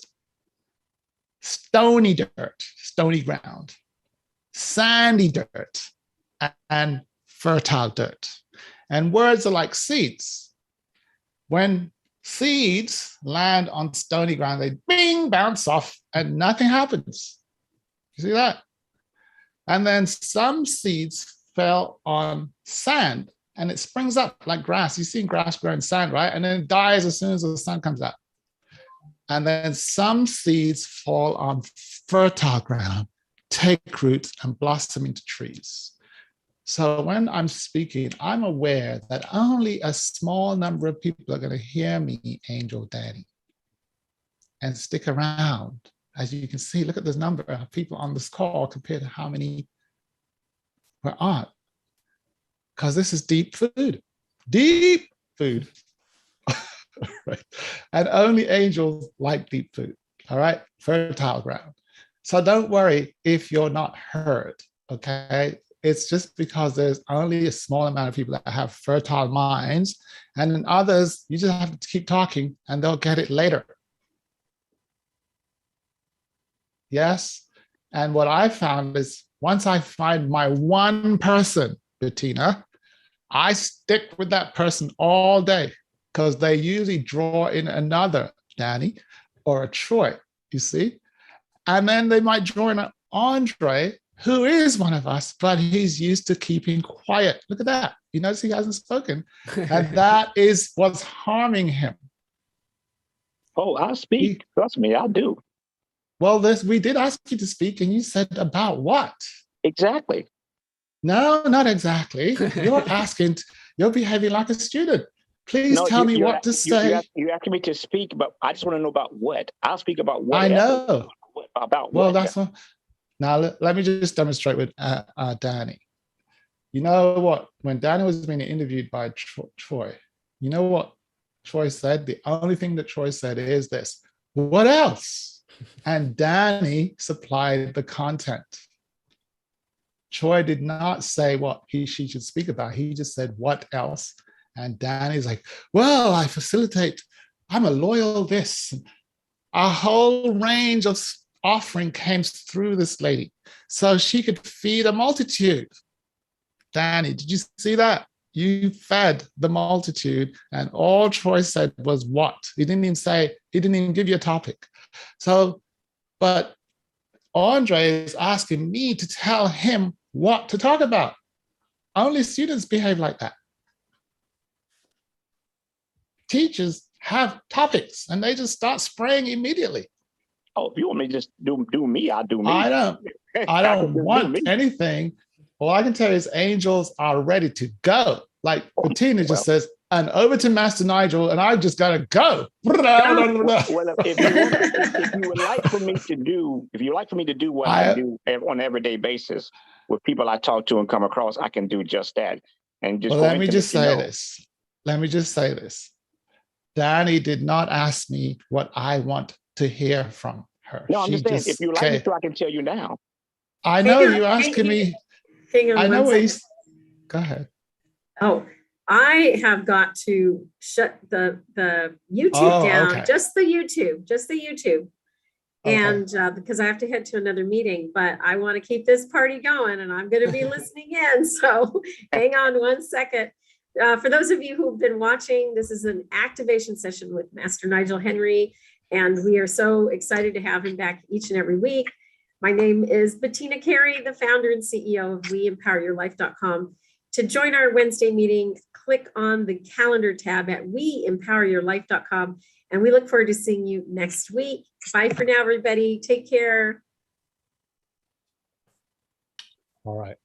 stony dirt, stony ground, sandy dirt, and fertile dirt. And words are like seeds. When seeds land on stony ground, they bing, bounce off, and nothing happens. You see that? And then some seeds fell on sand, and it springs up like grass. You've seen grass grow in sand, right? And then it dies as soon as the sun comes out. And then some seeds fall on fertile ground, take root, and blossom into trees. So when I'm speaking, I'm aware that only a small number of people are going to hear me, Angel Danny, and stick around. As you can see, look at this number of people on this call compared to how many were on. Because this is deep food, deep food. Right? And only angels like deep food, all right? Fertile ground. So don't worry if you're not heard, okay? It's just because there's only a small amount of people that have fertile minds, and in others, you just have to keep talking and they'll get it later. Yes? And what I found is once I find my one person, Bettina, I stick with that person all day because they usually draw in another Danny or a Troy, you see? And then they might draw in an Andre, who is one of us, but he's used to keeping quiet. Look at that. You notice he hasn't spoken. And that is what's harming him. Oh, I'll speak. Trust me, I do. Well, we did ask you to speak, and you said about what? Exactly. No, not exactly. You're asking, you're behaving like a student. Please tell me what to say. You're asking me to speak, but I just want to know about what. I'll speak about what. I know. About well, what? That's what. Now, let me just demonstrate with Danny. You know what? When Danny was being interviewed by Troy, you know what Troy said? The only thing that Troy said is this: what else? And Danny supplied the content. Troy did not say what she should speak about. He just said, what else? And Danny's like, well, I facilitate. I'm a loyal this. A whole range of offering came through this lady so she could feed a multitude. Danny, did you see that? You fed the multitude, and all Troy said was what? He didn't even give you a topic. So, but Andre is asking me to tell him what to talk about. Only students behave like that. Teachers have topics and they just start spraying immediately. Oh, if you want me to just do me, I'll do me. I don't want anything. All I can tell you is angels are ready to go. Like Bettina just says, and over to Master Nigel, and I just gotta go. Well, if you would like for me to do, what I do on an everyday basis with people I talk to and come across, I can do just that. And just let me just say this. Let me just say this. Danny did not ask me what I want to hear from her. No, I'm just saying, if you like me to, I can tell you now. I know you're asking me. Hang on. I know what he's. Go ahead. Oh, I have got to shut the YouTube down. Okay. Just the YouTube. And because I have to head to another meeting, but I want to keep this party going and I'm going to be listening in. So hang on one second. For those of you who've been watching, this is an activation session with Master Nigel Henry, and we are so excited to have him back each and every week. My name is Bettina Carey, the founder and CEO of WeEmpowerYourLife.com. To join our Wednesday meeting, click on the calendar tab at WeEmpowerYourLife.com, and we look forward to seeing you next week. Bye for now, everybody. Take care. All right.